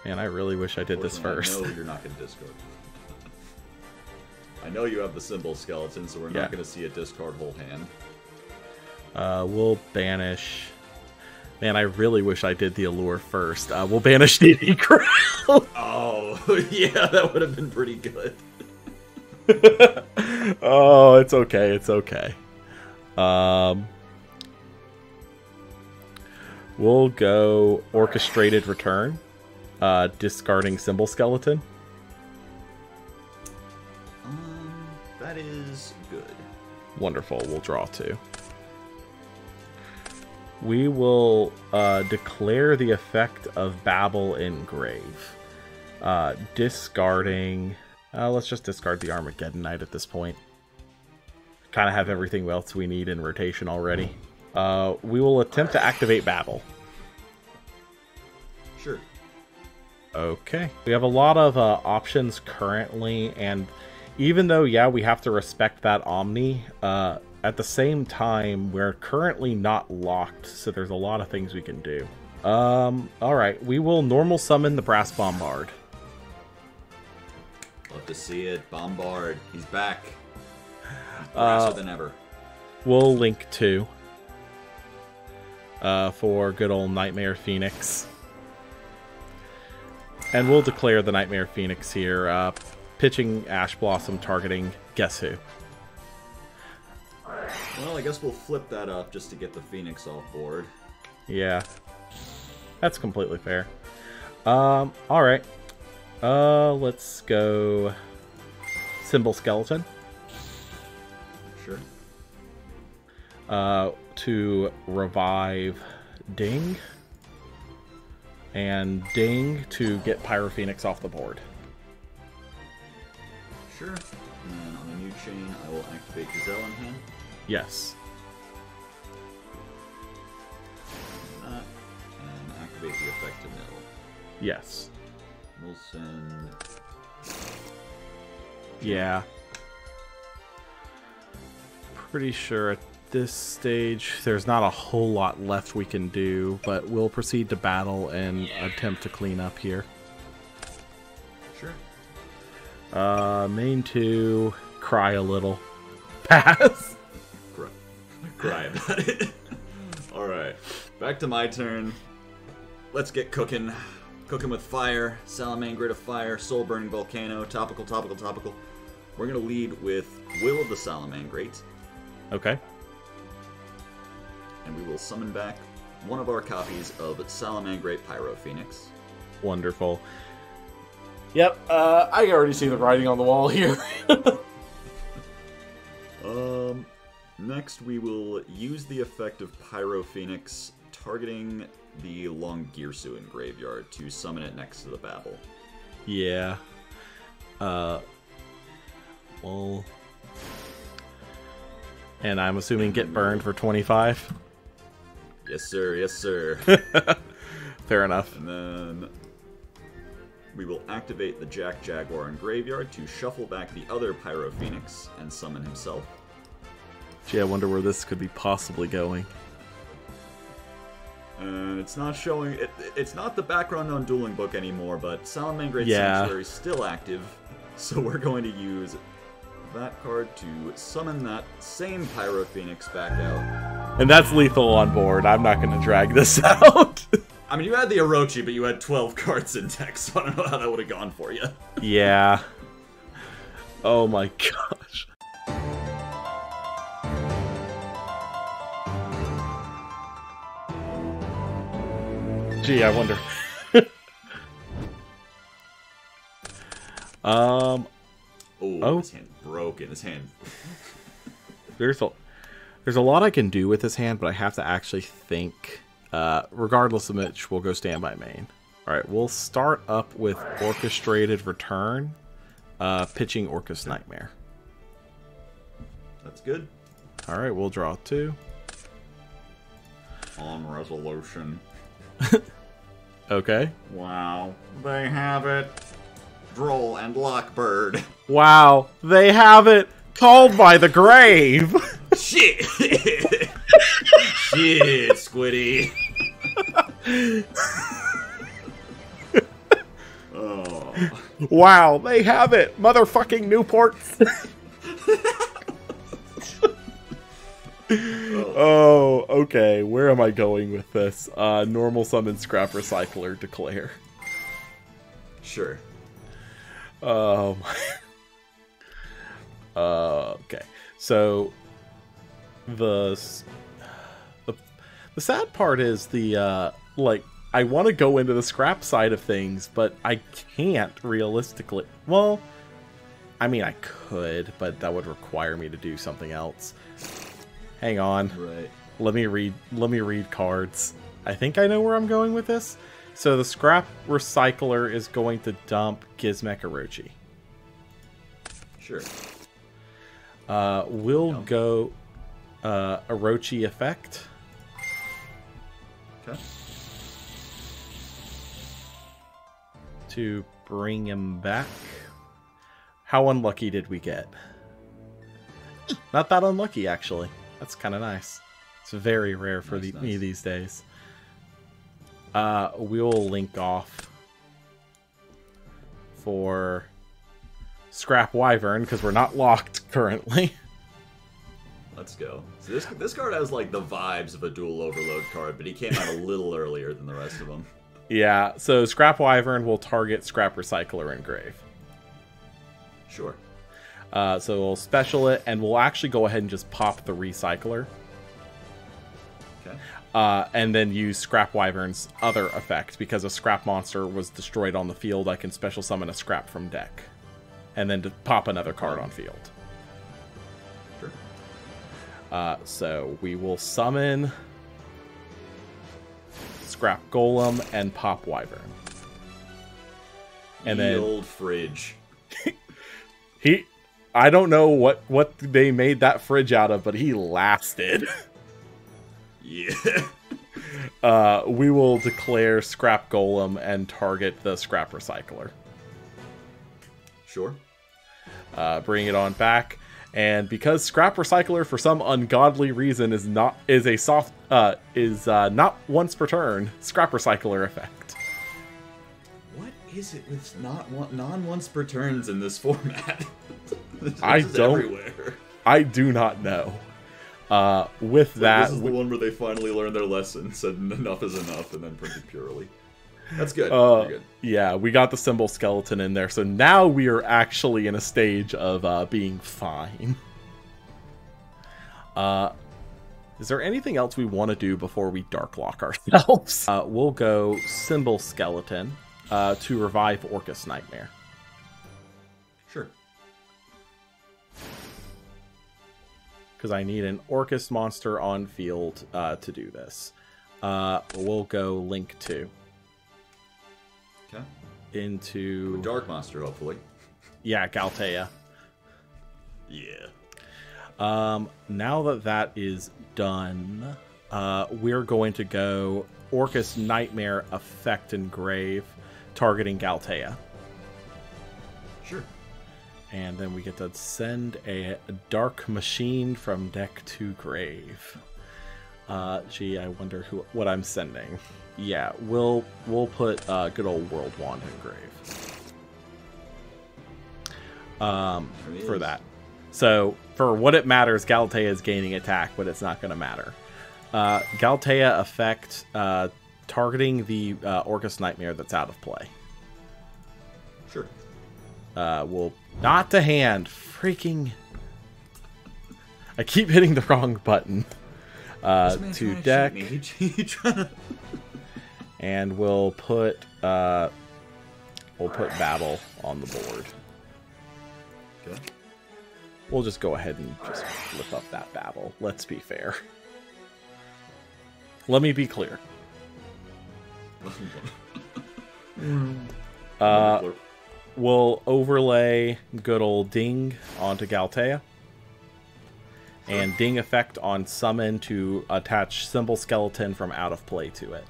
Man, I really wish I did this first. I know you're not going to discard. I know you have the symbol skeleton, so we're not going to see a discard whole hand. We'll banish... Man, I really wish I did the allure first. We'll banish the crowd. Oh, yeah, that would have been pretty good. Oh, it's okay. It's okay. We'll go orchestrated return, discarding symbol skeleton. That is good. Wonderful. We'll draw 2. We will declare the effect of Babel Engrave. Discarding... let's just discard the Armageddon Knight at this point. Kind of have everything else we need in rotation already. We will attempt to activate Babel. Sure. Okay. We have a lot of options currently, and even though, yeah, we have to respect that Omni, at the same time, we're currently not locked, so there's a lot of things we can do. Alright, we will normal summon the Brass Bombard. Love to see it. Bombard. He's back. He's brasser than ever. We'll link 2 for good old Nightmare Phoenix. And we'll declare the Nightmare Phoenix here, pitching Ash Blossom, targeting guess who? Well, I guess we'll flip that up just to get the Phoenix off board. Yeah. That's completely fair. Alright. Let's go Symbol Skeleton. Sure. To revive Ding. And Ding to get Pyro Phoenix off the board. Sure. And then on a new chain, I will activate Gazelle in hand. Yes. And activate the effect to mill. Yes. We'll send... Yeah. Pretty sure at this stage there's not a whole lot left we can do, but we'll proceed to battle and attempt to clean up here. Sure. Main 2, cry a little. Pass. Cry about it. Alright, back to my turn. Let's get cooking. Cooking with fire, Salamangreat of Fire, Soul Burning Volcano, topical, topical, topical. We're going to lead with Will of the Salamangreat. Okay. And we will summon back one of our copies of Salamangreat Pyro Phoenix. Wonderful. Yep, I already see the writing on the wall here. Next we will use the effect of Pyro Phoenix, targeting the Longirsu in Graveyard to summon it next to the Babel. Yeah. Well... And I'm assuming get burned for 25? Yes, sir. Yes, sir. Fair enough. And then we will activate the Jack Jaguar in Graveyard to shuffle back the other Pyro Phoenix and summon himself. Gee, I wonder where this could be possibly going. And it's not showing... It's not the background on Dueling Book anymore, but Salamangreat Sanctuary is still active, so we're going to use that card to summon that same Pyro Phoenix back out. And that's lethal on board. I'm not going to drag this out. I mean, you had the Orochi, but you had 12 cards in deck, so I don't know how that would have gone for you. Yeah. Oh my gosh. Gee, I wonder. Oh, his hand broken. His hand. There's a lot I can do with this hand, but I have to actually think. Regardless of which, we'll go standby main. Alright, we'll start up with Orchestrated Return, pitching Orcus Nightmare. That's good. Alright, we'll draw 2. On resolution. Okay. Wow. They have it. Droll and Lockbird. Wow, they have it! Called by the grave! Shit! Shit, Squiddy. Oh. Wow, they have it! Motherfucking Newports! Oh, okay. Where am I going with this? Normal summon scrap recycler declare. Sure. Okay. So the sad part is the like I want to go into the scrap side of things, but I can't realistically. Well, I mean I could, but that would require me to do something else. Hang on. Right. Let me read cards. I think I know where I'm going with this. So the scrap recycler is going to dump Gizmek Orochi. Sure. We'll go Orochi effect. Okay. To bring him back. How unlucky did we get? Not that unlucky, actually. That's kind of nice. It's very rare for me these days. We'll link off for Scrap Wyvern, because we're not locked currently. Let's go. So this card has like the vibes of a dual overload card, but he came out a little earlier than the rest of them. Yeah, so Scrap Wyvern will target Scrap Recycler and Grave. Sure. So we'll special it, and we'll actually go ahead and just pop the Recycler. Okay. And then use Scrap Wyvern's other effect. Because a Scrap monster was destroyed on the field, I can special summon a Scrap from deck. And then to pop another card on field. Sure. So we will summon Scrap Golem and pop Wyvern. And the then old fridge. I don't know what they made that fridge out of, but he lasted. Yeah. We will declare Scrap Golem and target the Scrap Recycler. Sure. Bring it on back, and because Scrap Recycler for some ungodly reason is not once per turn, Scrap Recycler effect. What is it with non-once per turns in this format? I don't. Everywhere. I do not know. With that, this is the one where they finally learned their lesson, said enough is enough, and then printed purely. That's good. Pretty good. Yeah, we got the symbol skeleton in there, so now we are actually in a stage of being fine. Is there anything else we want to do before we dark lock ourselves? We'll go symbol skeleton to revive Orcus Nightmare. Sure. Because I need an Orcus monster on field to do this. We'll go Link 2. Okay. Into... A dark monster, hopefully. Yeah, Galtea. Yeah. Now that is done, we're going to go Orcus Nightmare effect engrave, targeting Galtea. Sure. And then we get to send a Dark Machine from deck to grave. Gee, I wonder what I'm sending. Yeah, we'll put good old World Wand in grave. For that. So, for what it matters, Galtea is gaining attack, but it's not going to matter. Galtea effect targeting the Orcus Nightmare that's out of play. Sure. We'll not to hand. Freaking. I keep hitting the wrong button. To deck. And we'll put battle on the board. Okay. We'll just go ahead and just flip up that battle. Let's be fair. Let me be clear. We'll overlay good old Ding onto Galtea. And Ding effect on summon to attach Symbol Skeleton from out of play to it.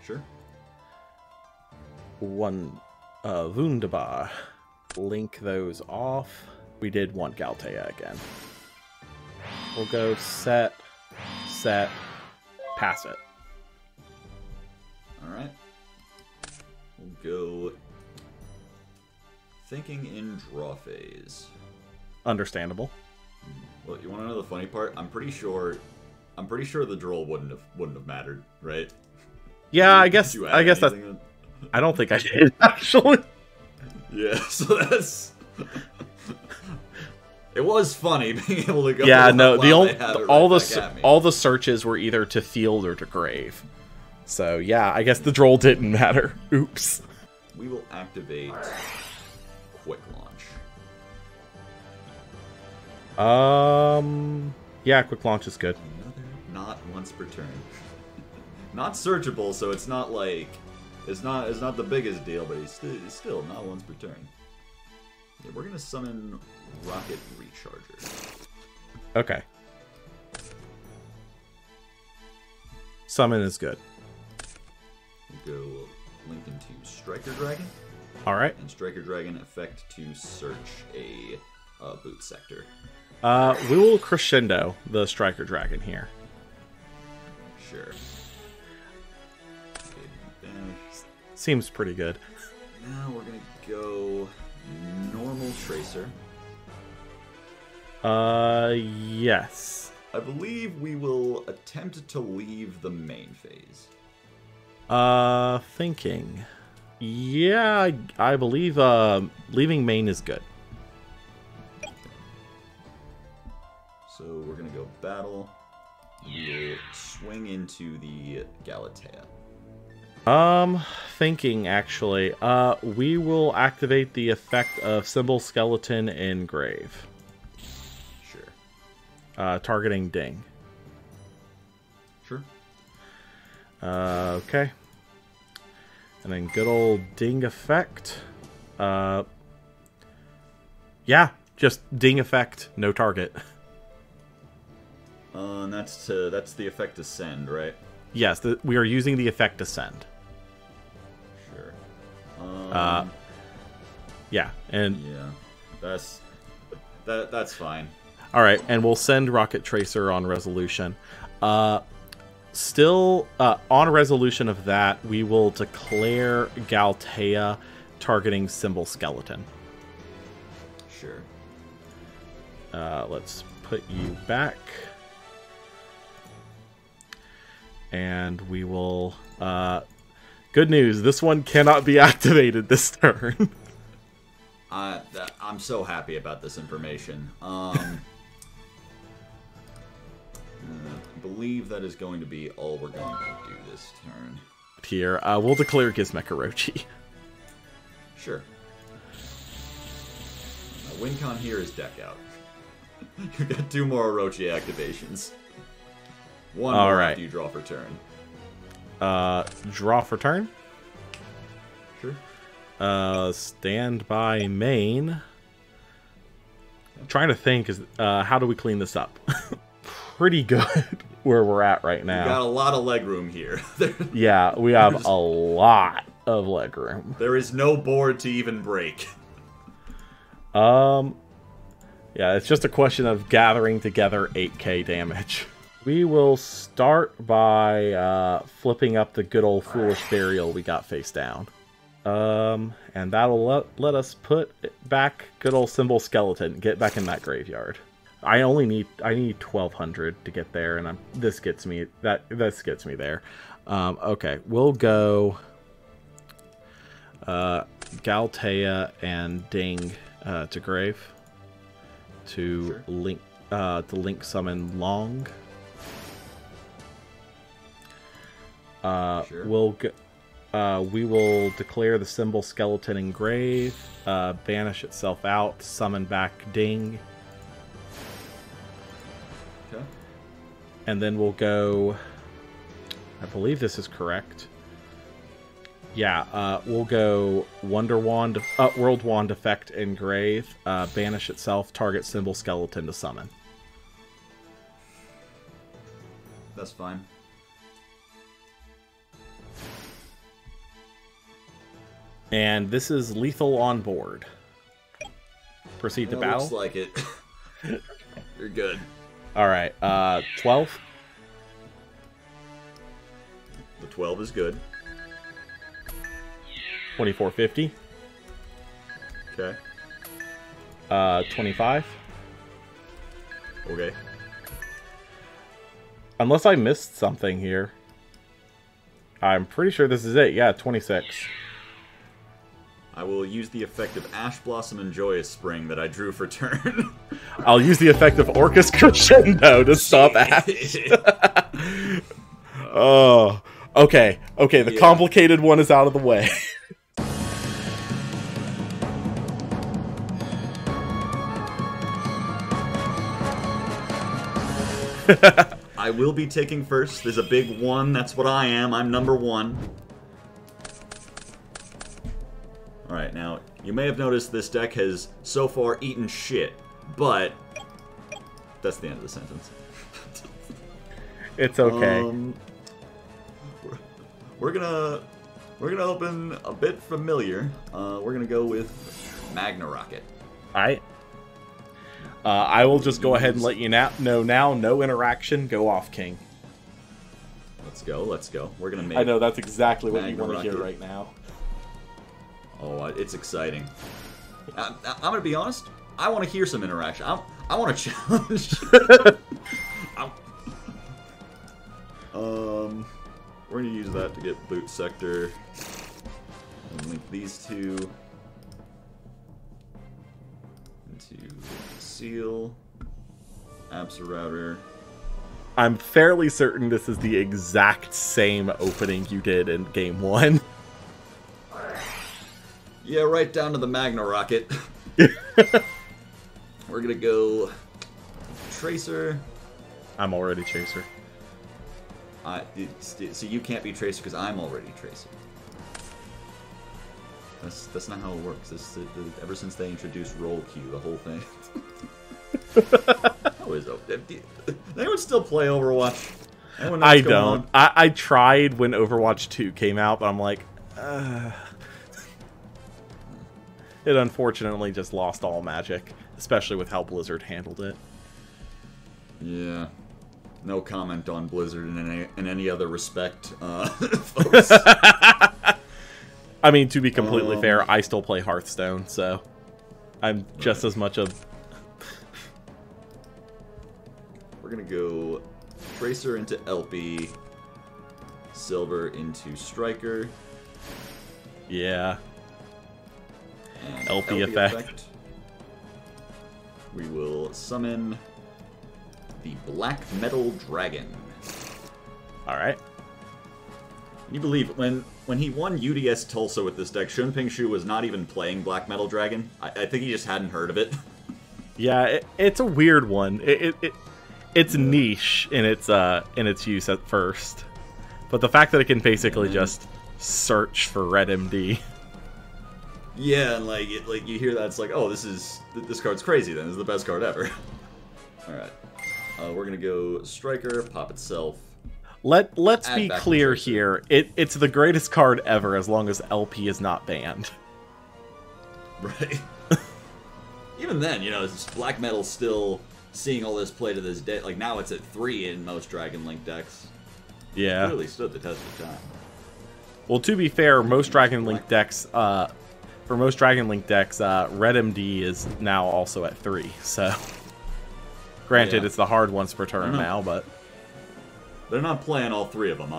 Sure. One Wunderbar. Link those off. We did want Galtea again. We'll go set, pass it. We'll go thinking in draw phase. Understandable. Well, you want to know the funny part? I'm pretty sure the droll wouldn't have mattered, right? Yeah, I guess that. I don't think I did actually. Yeah, so that's. It was funny being able to go. Yeah, no, all the searches were either to field or to grave. So yeah, I guess the droll didn't matter. Oops. We will activate quick launch. Yeah, quick launch is good. Not once per turn. Not searchable, so it's not like it's not the biggest deal, but it's still not once per turn. Yeah, we're gonna summon Rocket Recharger. Okay. Summon is good. We'll go link into Striker Dragon. All right. And Striker Dragon effect to search a boot sector. We will crescendo the Striker Dragon here. Sure. Seems pretty good. Now we're gonna go normal Tracer. Yes. I believe we will attempt to leave the main phase. Thinking. Yeah, I believe leaving main is good. So we're gonna go battle. We'll swing into the Galatea. Thinking actually. We will activate the effect of Symbol Skeleton in Grave. Sure. Targeting Ding. Sure. Okay. And then good old Ding effect. Yeah, just Ding effect, no target. And that's the effect to send, right? Yes, we are using the effect to send. Sure. Yeah, and yeah, that's fine. All right, and we'll send Rocket Tracer on resolution. Still, on resolution of that, we will declare Galatea targeting Symbol Skeleton. Sure. Let's put you back. And we will... good news, this one cannot be activated this turn. I'm so happy about this information. I believe that is going to be all we're going to do this turn. Here, we'll declare Gizmekarochi. Sure. WinCon here is deck out. You got 2 more Orochi activations. One more after you draw for turn. Draw for turn? Sure. Stand by main. I'm trying to think, how do we clean this up? Pretty good where we're at right now. We got a lot of leg room here. Yeah, we have a lot of leg room. There is no board to even break. Yeah, it's just a question of gathering together 8k damage. We will start by flipping up the good old Foolish Burial we got face down. And that'll let us put back good old Symbol Skeleton. Get back in that graveyard. I need 1200 to get there, and this gets me there. Okay, we'll go Galatea and Ding to grave to sure. link summon Long. Sure. We will declare the Symbol Skeleton in grave, banish itself out, summon back Ding. Okay. And then we'll go, I believe this is correct. Yeah, we'll go World Wand effect in grave, banish itself, target Symbol Skeleton to summon. That's fine. And this is lethal on board. Proceed to battle. Looks like it. You're good. All right, 12. The 12 is good. 2450. Okay. 25. Okay. Unless I missed something here. I'm pretty sure this is it. Yeah, 26. I will use the effect of Ash Blossom and Joyous Spring that I drew for turn. I'll use the effect of Orcus Crescendo to stop Ash. Oh, okay. Okay, the complicated one is out of the way. I will be taking first. There's a big 1. That's what I am. I'm number 1. Alright, now, you may have noticed this deck has so far eaten shit, but that's the end of the sentence. It's okay. We're gonna open a bit familiar. We're gonna go with Magna Rocket. Alright. I will just go ahead and let you know now. No interaction. Go off, King. Let's go. Let's go. We're gonna make. I know that's exactly what you Magna want to hear Rocket. right now. Oh, it's exciting. I'm gonna be honest. I want to hear some interaction. I want to challenge. We're gonna use that to get Boot Sector. And link these two into Seal, Absol-Router. I'm fairly certain this is the exact same opening you did in Game 1. Yeah, right down to the Magna Rocket. We're gonna go Tracer. I'm already Chaser. So you can't be Tracer because I'm already Tracer. That's not how it works. Ever since they introduced Roll Queue, the whole thing. How is it? Does anyone still play Overwatch? Anyone know I what's going don't. on? I tried when Overwatch 2 came out, but I'm like, it unfortunately just lost all magic, especially with how Blizzard handled it. Yeah. No comment on Blizzard in any other respect, folks. I mean, to be completely fair, I still play Hearthstone, so I'm just as much a... We're gonna go Tracer into LP, Silver into Striker. Yeah. And LP effect. We will summon the Black Metal Dragon. Alright. Can you believe when he won UDS Tulsa with this deck, Shunping Shu was not even playing Black Metal Dragon? I think he just hadn't heard of it. Yeah, it's a weird one. It's niche in its use at first, but the fact that it can basically just search for Red MD. Yeah, and like you hear that, it's like, oh, this card's crazy. Then this is the best card ever. All right, we're gonna go Striker, pop itself. Let's Add be back clear the Tracer. here. It's the greatest card ever as long as LP is not banned. Right. Even then, you know, Black Metal's still seeing all this play to this day. Like, now it's at 3 in most Dragon Link decks. Yeah. It really stood the test of time. Well, to be fair, most Dragon Link decks, Red MD is now also at 3. So, granted, Yeah. it's the hard ones per turn know. now, but They're not playing all 3 of them.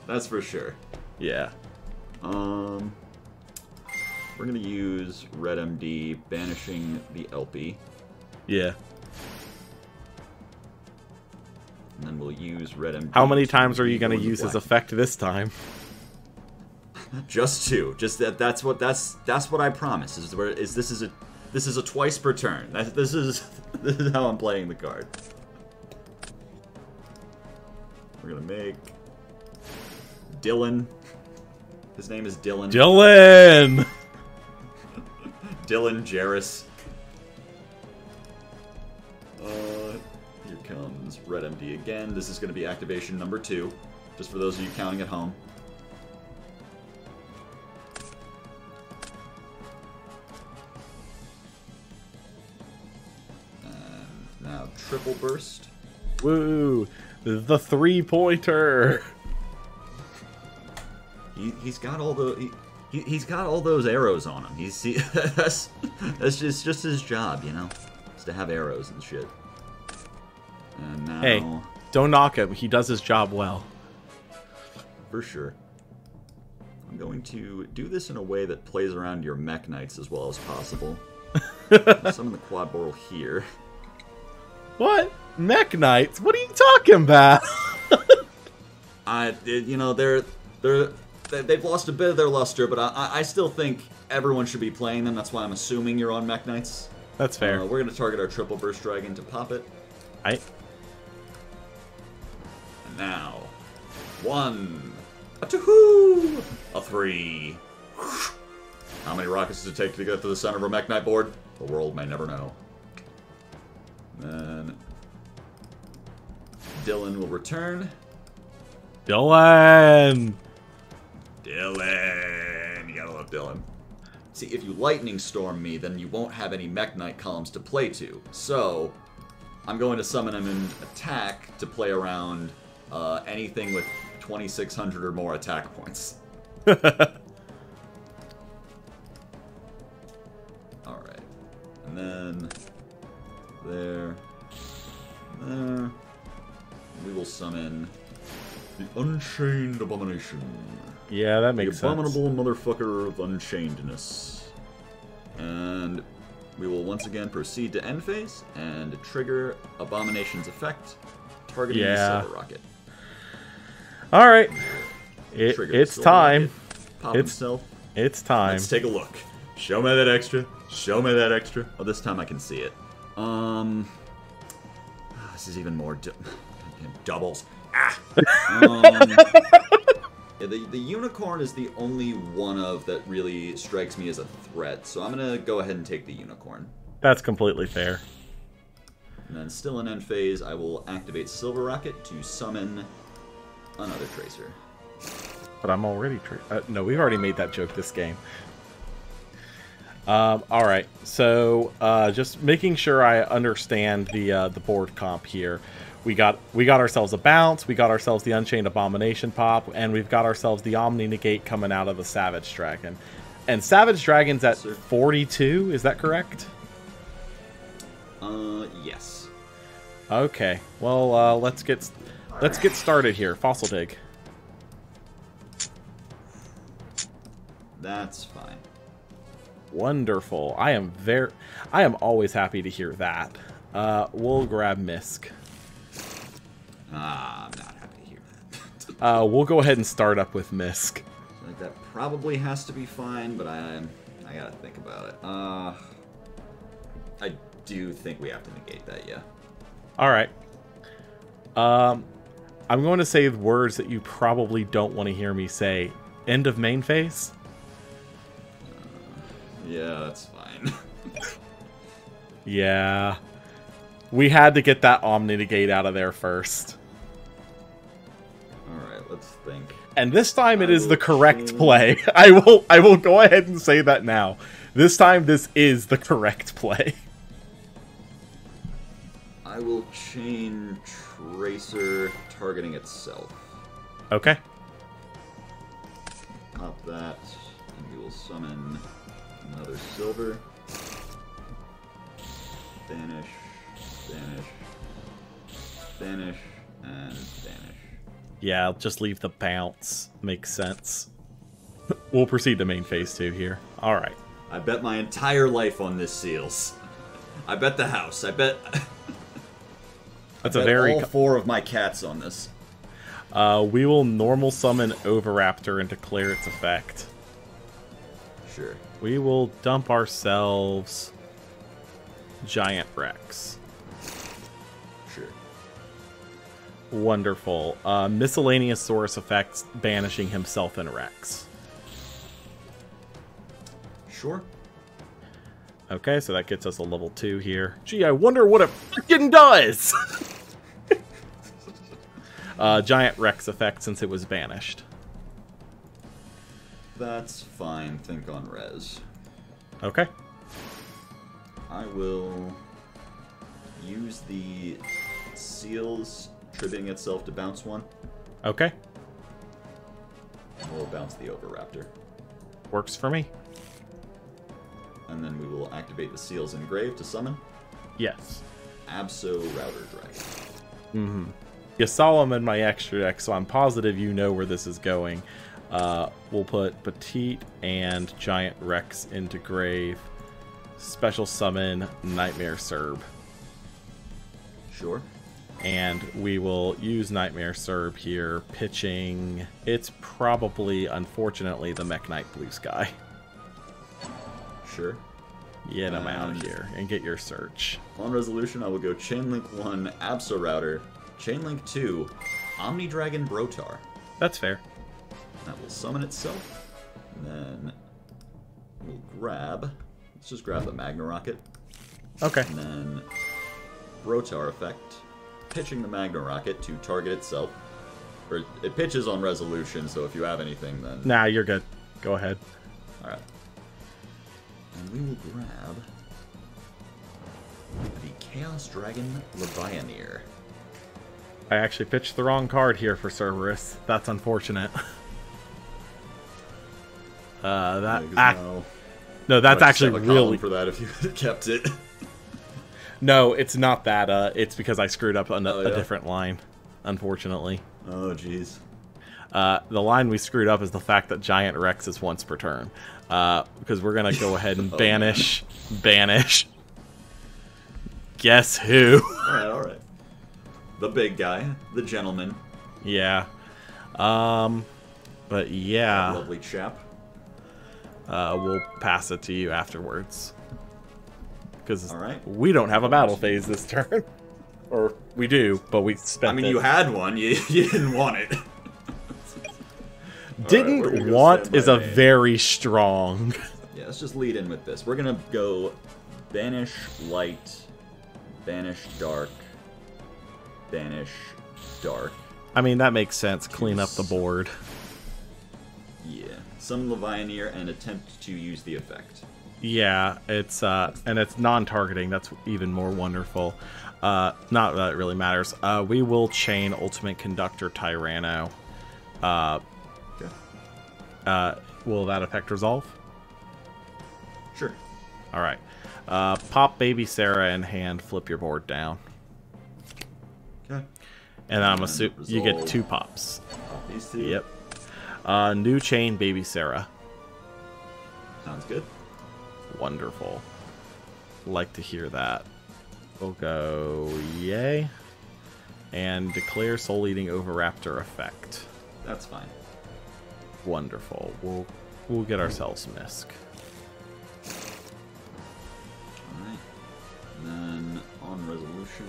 That's for sure. yeah. We're gonna use Red MD, banishing the LP, Yeah. and then we'll use Red MD. How many times are you going to go into use his black. effect this time? Just 2. Just that's what I promise. This is a twice per turn. This is how I'm playing the card. We're gonna make Dylan. His name is Dylan. Dylan! Dylan Jarrus. Here comes Red MD again. This is going to be activation number 2, just for those of you counting at home. And now triple burst. Woo! The 3-pointer! He's got all the he's got all those arrows on him. That's just his job, you know, is to have arrows and shit. And now, hey, don't knock him. He does his job well. For sure. I'm going to do this in a way that plays around your mech knights as well as possible. Summon the quad boral here. What? Mech knights? What are you talking about? You know, they've lost a bit of their luster, but I still think everyone should be playing them. That's why I'm assuming you're on mech knights. That's fair. We're going to target our triple burst dragon to pop it. And now, 1, a 2, a 3. How many rockets does it take to get to the center of a mech knight board? The world may never know. Then Dylan will return. Dylan! You gotta love Dylan. See, if you lightning storm me, then you won't have any mech knight columns to play to. So, I'm going to summon him in attack to play around anything with 2,600 or more attack points. Alright. And then there. We will summon the Unchained Abomination. Yeah, that makes sense. The abominable motherfucker of Unchainedness. And we will once again proceed to end phase and trigger Abomination's effect, targeting the Silver Rocket. Alright. It's time. Pop himself. It's time. Let's take a look. Show me that extra. Show me that extra. Oh, this time I can see it. This is even more doubles. Yeah, the unicorn is the only one of that really strikes me as a threat, so I'm gonna go ahead and take the unicorn. That's completely fair. And then still in end phase, I will activate Silver Rocket to summon another Tracer. But I'm already no, we've already made that joke this game. Alright, so just making sure I understand the board comp here. We got ourselves a bounce, we got ourselves the Unchained Abomination pop, and we've got ourselves the Omni Negate coming out of the Savage Dragon. And Savage Dragon's at 42, is that correct? Yes. Okay. Well, let's get started here. Fossil dig. That's fine. Wonderful. I am always happy to hear that. We'll grab Misk. I'm not happy to hear that. We'll go ahead and start up with Misk. I think that probably has to be fine, but I gotta think about it. I do think we have to negate that, yeah. Alright. I'm going to say words that you probably don't want to hear me say. End of main phase? Yeah, that's fine. Yeah. We had to get that Omni Negate out of there first. Alright, let's think. And this time it is the correct play. I will go ahead and say that now. This time this is the correct play. I will chain Tracer targeting itself. Okay. Pop that, and we will summon another silver. Banish, banish, banish, and banish. Yeah, I'll just leave the bounce. Makes sense. We'll proceed to main phase 2 here. Alright. I bet my entire life on this, Seals. I bet the house. I bet... That's I a bet very... all 4 of my cats on this. We will normal summon Oviraptor and declare its effect. Sure. We will dump ourselves Giant Rex. Sure. Wonderful. Miscellaneous Source effects, banishing himself and Rex. Sure. Okay, so that gets us a level 2 here. Gee, I wonder what it freaking does! Giant Rex effect since it was banished. That's fine. Think on res. Okay. I will use the Seals tributing itself to bounce 1. Okay. We'll bounce the Overraptor. Works for me. And then we will activate the Seal's Engrave to summon Yes. Abso Router Dragon. Mm-hmm. You saw him in my extra deck, so I'm positive you know where this is going. We'll put Petite and Giant Rex into grave. Special summon Nightmare Serb. Sure. And we will use Nightmare Serb here, pitching... It's probably, unfortunately, the Mech Knight Blue Sky. Sure. Get him out of here and get your search. On resolution, I will go Chainlink 1, Abso Router, Chainlink 2, Omni Dragon Brotar. That's fair. That will summon itself. And then we'll grab... Let's just grab the Magna Rocket. Okay. And then Brotar effect. Pitching the Magna Rocket to target itself. Or it pitches on resolution, so if you have anything, then... Nah, you're good. Go ahead. Alright. And we will grab the Chaos Dragon Levianeer. I actually pitched the wrong card here for Cerberus. That's unfortunate. No, that's actually really for that if you had kept it. No, it's not that. It's because I screwed up on a different line, unfortunately. Oh, jeez. The line we screwed up is the fact that Giant Rex is once per turn. Because we're gonna go ahead and banish. Guess who? All right. The big guy, the gentleman. Yeah. But yeah. Lovely chap. We'll pass it to you afterwards. Because we don't have a battle phase this turn. Or we do, but we spent you had one. You didn't want it. Didn't want is a very strong. Yeah, let's just lead in with this. We're going to go Banish Light, Banish Dark, Banish Dark. I mean, that makes sense. Clean up the board. Yeah. Summon Levianeer and attempt to use the effect. Yeah, it's and it's non-targeting. That's even more wonderful. Not that it really matters. We will chain Ultimate Conductor Tyranno. Will that effect resolve? Sure. All right. Pop Baby Sarah in hand. Flip your board down. Okay. And I'm assuming you get 2 pops. Pop these 2. Yep. New chain Baby Sarah. Sounds good. Wonderful. Like to hear that. We'll go yay. And declare Soul Eating Overraptor effect. That's fine. Wonderful. We'll get ourselves Misk. Alright. And then on resolution,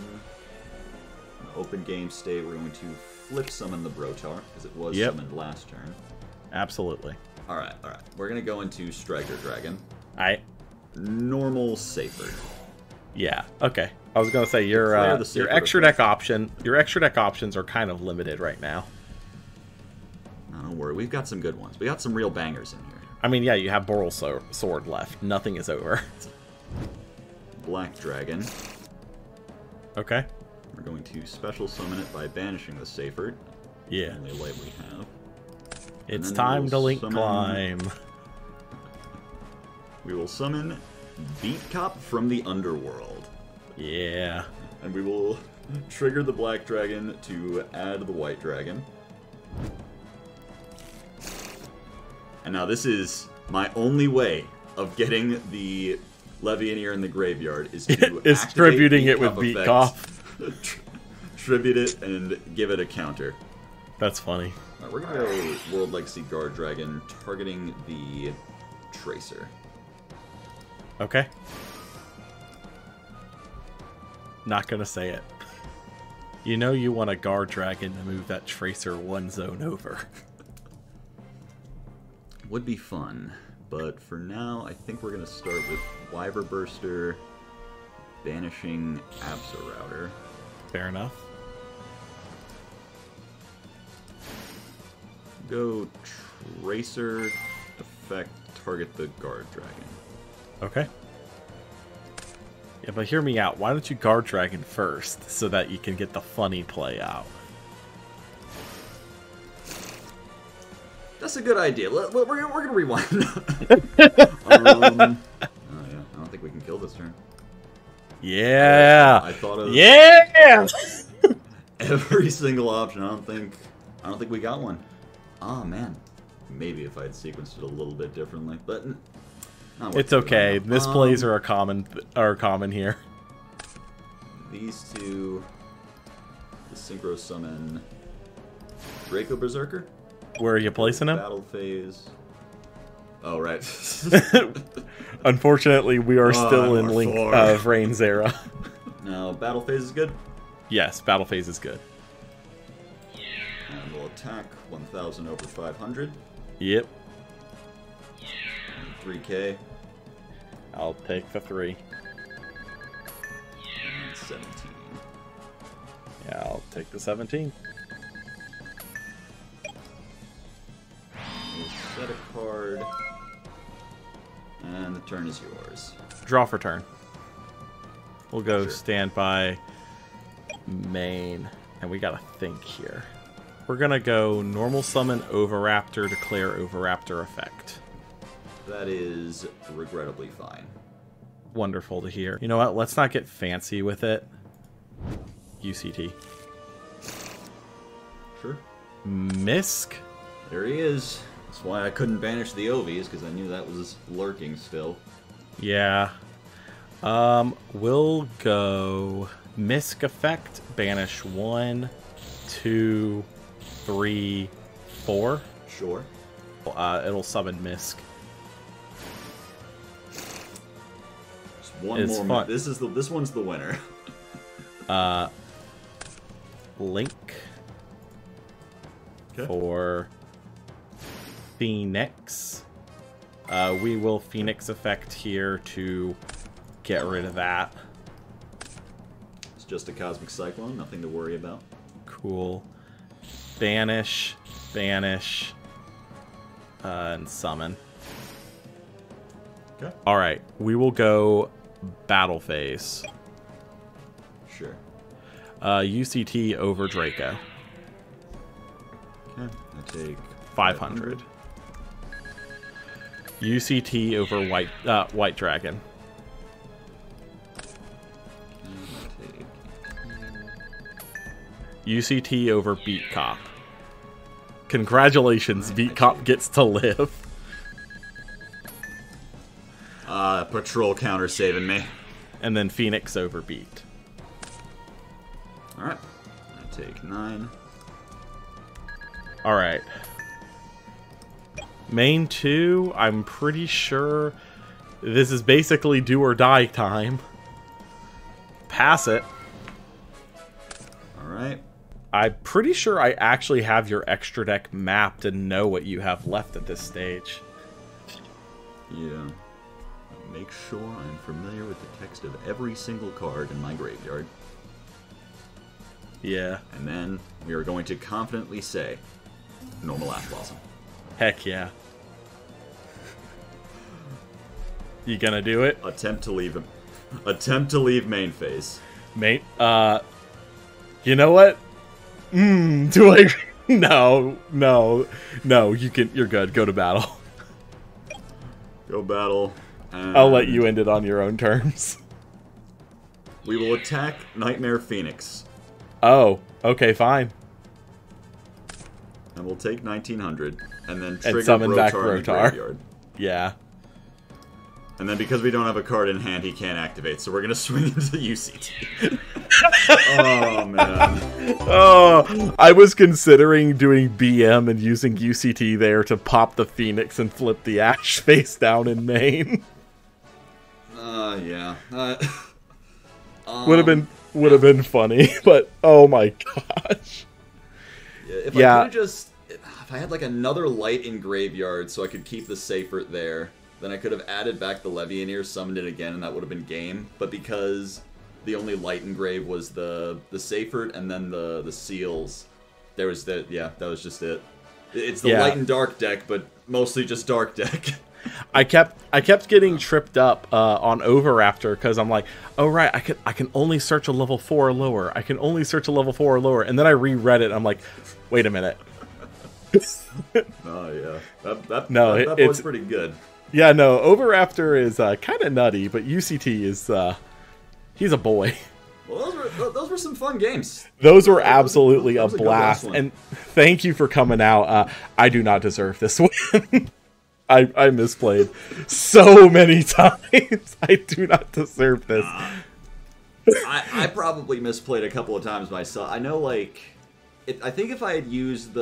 in open game state, we're going to flip summon the Brotar, because it was summoned last turn. Absolutely. Alright. We're going to go into Striker Dragon. Normal Safer. Yeah, okay. I was gonna say your extra deck options are kind of limited right now. No, don't worry, we've got some good ones. We got some real bangers in here. I mean, yeah, you have Boral Sword left. Nothing is over. Black Dragon. Okay. We're going to special summon it by banishing the Safer. Yeah. The only light we have. It's time to link climb. We will summon Beat Cop from the Underworld. Yeah. And we will trigger the Black Dragon to add the White Dragon. And now this is my only way of getting the Levianeer in the graveyard is to is tributing it with Beat Cop. Tribute it and give it a counter. That's funny. Alright, we're going to go World Legacy Guard Dragon, targeting the Tracer. Okay. Not gonna say it. You know you want a Guard Dragon to move that Tracer 1 zone over. Would be fun, but for now, I think we're gonna start with Wyver Burster, banishing Abso Router. Fair enough. Go Tracer, effect, target the Guard Dragon. Okay. Yeah, but hear me out. Why don't you Guard Dragon first, so that you can get the funny play out? That's a good idea. We're gonna rewind. Oh yeah, I don't think we can kill this turn. Yeah. I thought of every single option. I don't think we got one. Oh man, maybe if I had sequenced it a little bit differently, but it's okay. Misplays are common here. These two, the Synchro Summon Draco Berserker. Where are you placing him? Battle phase. Oh, right. Unfortunately, we are still in Link of Rain's era. No, battle phase is good. Yes, battle phase is good. And we'll attack 1,000 over 500. Yep. 3K. I'll take the 3. And 17. Yeah, I'll take the 17. We'll set a card. And the turn is yours. Draw for turn. We'll go Sure. standby main. And we gotta think here. We're gonna go normal summon Overraptor, declare Overraptor effect. That is regrettably fine. Wonderful to hear. You know what? Let's not get fancy with it. UCT. Sure. Misk? There he is. That's why I couldn't banish the Ovies, because I knew that was lurking still. Yeah. We'll go Misk effect, banish 1, 2, 3, 4. Sure. It'll summon Misk. Just one It's more. fun. This one's the winner. Link Okay. for Phoenix. We will Phoenix effect here to get rid of that. It's just a Cosmic Cyclone, nothing to worry about. Cool. Banish, banish, and summon. Okay. Alright, we will go battle phase. Sure. UCT over Draco. Okay. I take 500. UCT over White Dragon. And I take... UCT over Beat Cop. Congratulations, Beat Cop gets to live. Patrol counter saving me. And then Phoenix over Beat. Alright. I take 9. Alright. Main 2, I'm pretty sure this is basically do or die time. Pass it. Alright. I'm pretty sure I actually have your extra deck mapped and know what you have left at this stage. Yeah. Make sure I'm familiar with the text of every single card in my graveyard. Yeah. And then we are going to confidently say, normal Ash Blossom. Heck yeah. You gonna do it? Attempt to leave him. Attempt to leave main phase. Mate, you know what? Do I... No, you're good. Go to battle. Go battle. And I'll let you end it on your own terms. we will attack Nightmare Phoenix. Oh, okay, fine. And we'll take 1900. And then trigger summon back Rotar in the Rotar. graveyard. Yeah. And then because we don't have a card in hand, he can't activate. So we're going to swing into UCT. Oh, man. Oh, I was considering doing BM and using UCT there to pop the Phoenix and flip the Ash face down in main. Yeah. Would have been funny, but oh my gosh. If I could just... If I had like another light in graveyard so I could keep the Seyfert there, then I could have added back the Levianeer, summoned it again, and that would have been game. But because the only light in grave was the Seyfert and then the seals, there was that was just it. It's the light and dark deck, but mostly just dark deck. I kept getting tripped up on Overraptor because I'm like, oh right, I can only search a level 4 or lower. I can only search a level 4 or lower, and then I reread it. And I'm like, wait a minute. Oh yeah, that No, boy's pretty good. Yeah, no, Overraptor is kind of nutty, but UCT is, he's a boy. Well, those were some fun games. Those were absolutely a good blast, last one. and thank you for coming out. I do not deserve this win. I misplayed so many times. I do not deserve this. I probably misplayed a couple of times myself. I know, like, I think if I had used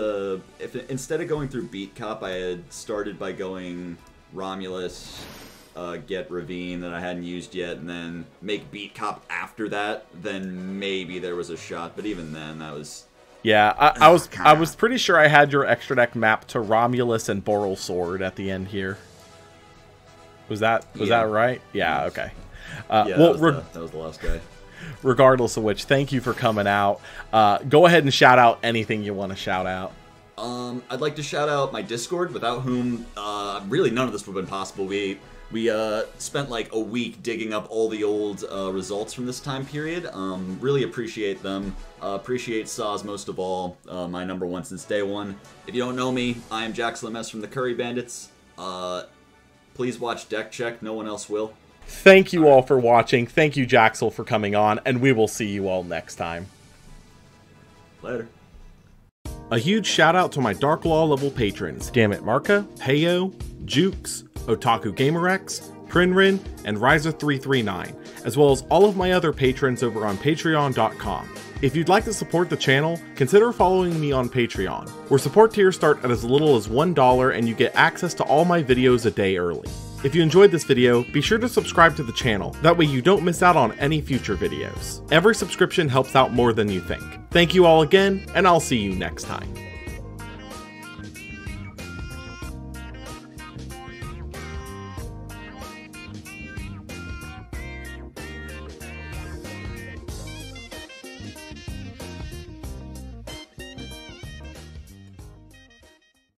instead of going through Beat Cop, I had started by going Romulus, get Ravine that I hadn't used yet, and then make Beat Cop after that, then maybe there was a shot. But even then, that was... Yeah, I was pretty sure I had your extra deck mapped to Romulus and Boral Sword at the end here. Was that right? Yeah, okay. Yeah, well, that was the last guy. Regardless of which, thank you for coming out. Go ahead and shout out anything you want to shout out. I'd like to shout out my Discord, without whom really none of this would have been possible. We spent like a week digging up all the old results from this time period. Really appreciate them. Appreciate Saz most of all, my #1 since day one. If you don't know me, I am Jaxel MS from the Curry Bandits. Please watch Deck Check, no one else will. Thank you all for watching. Thank you, Jaxel, for coming on, and we will see you all next time. Later. A huge shout out to my Dark Law level patrons, Dammit Marka, Heyo, Jukes, Otaku GamerX, Prinrin, and Riser339, as well as all of my other patrons over on patreon.com. If you'd like to support the channel, consider following me on Patreon, where support tiers start at as little as $1 and you get access to all my videos a day early. If you enjoyed this video, be sure to subscribe to the channel, that way you don't miss out on any future videos. Every subscription helps out more than you think. Thank you all again, and I'll see you next time.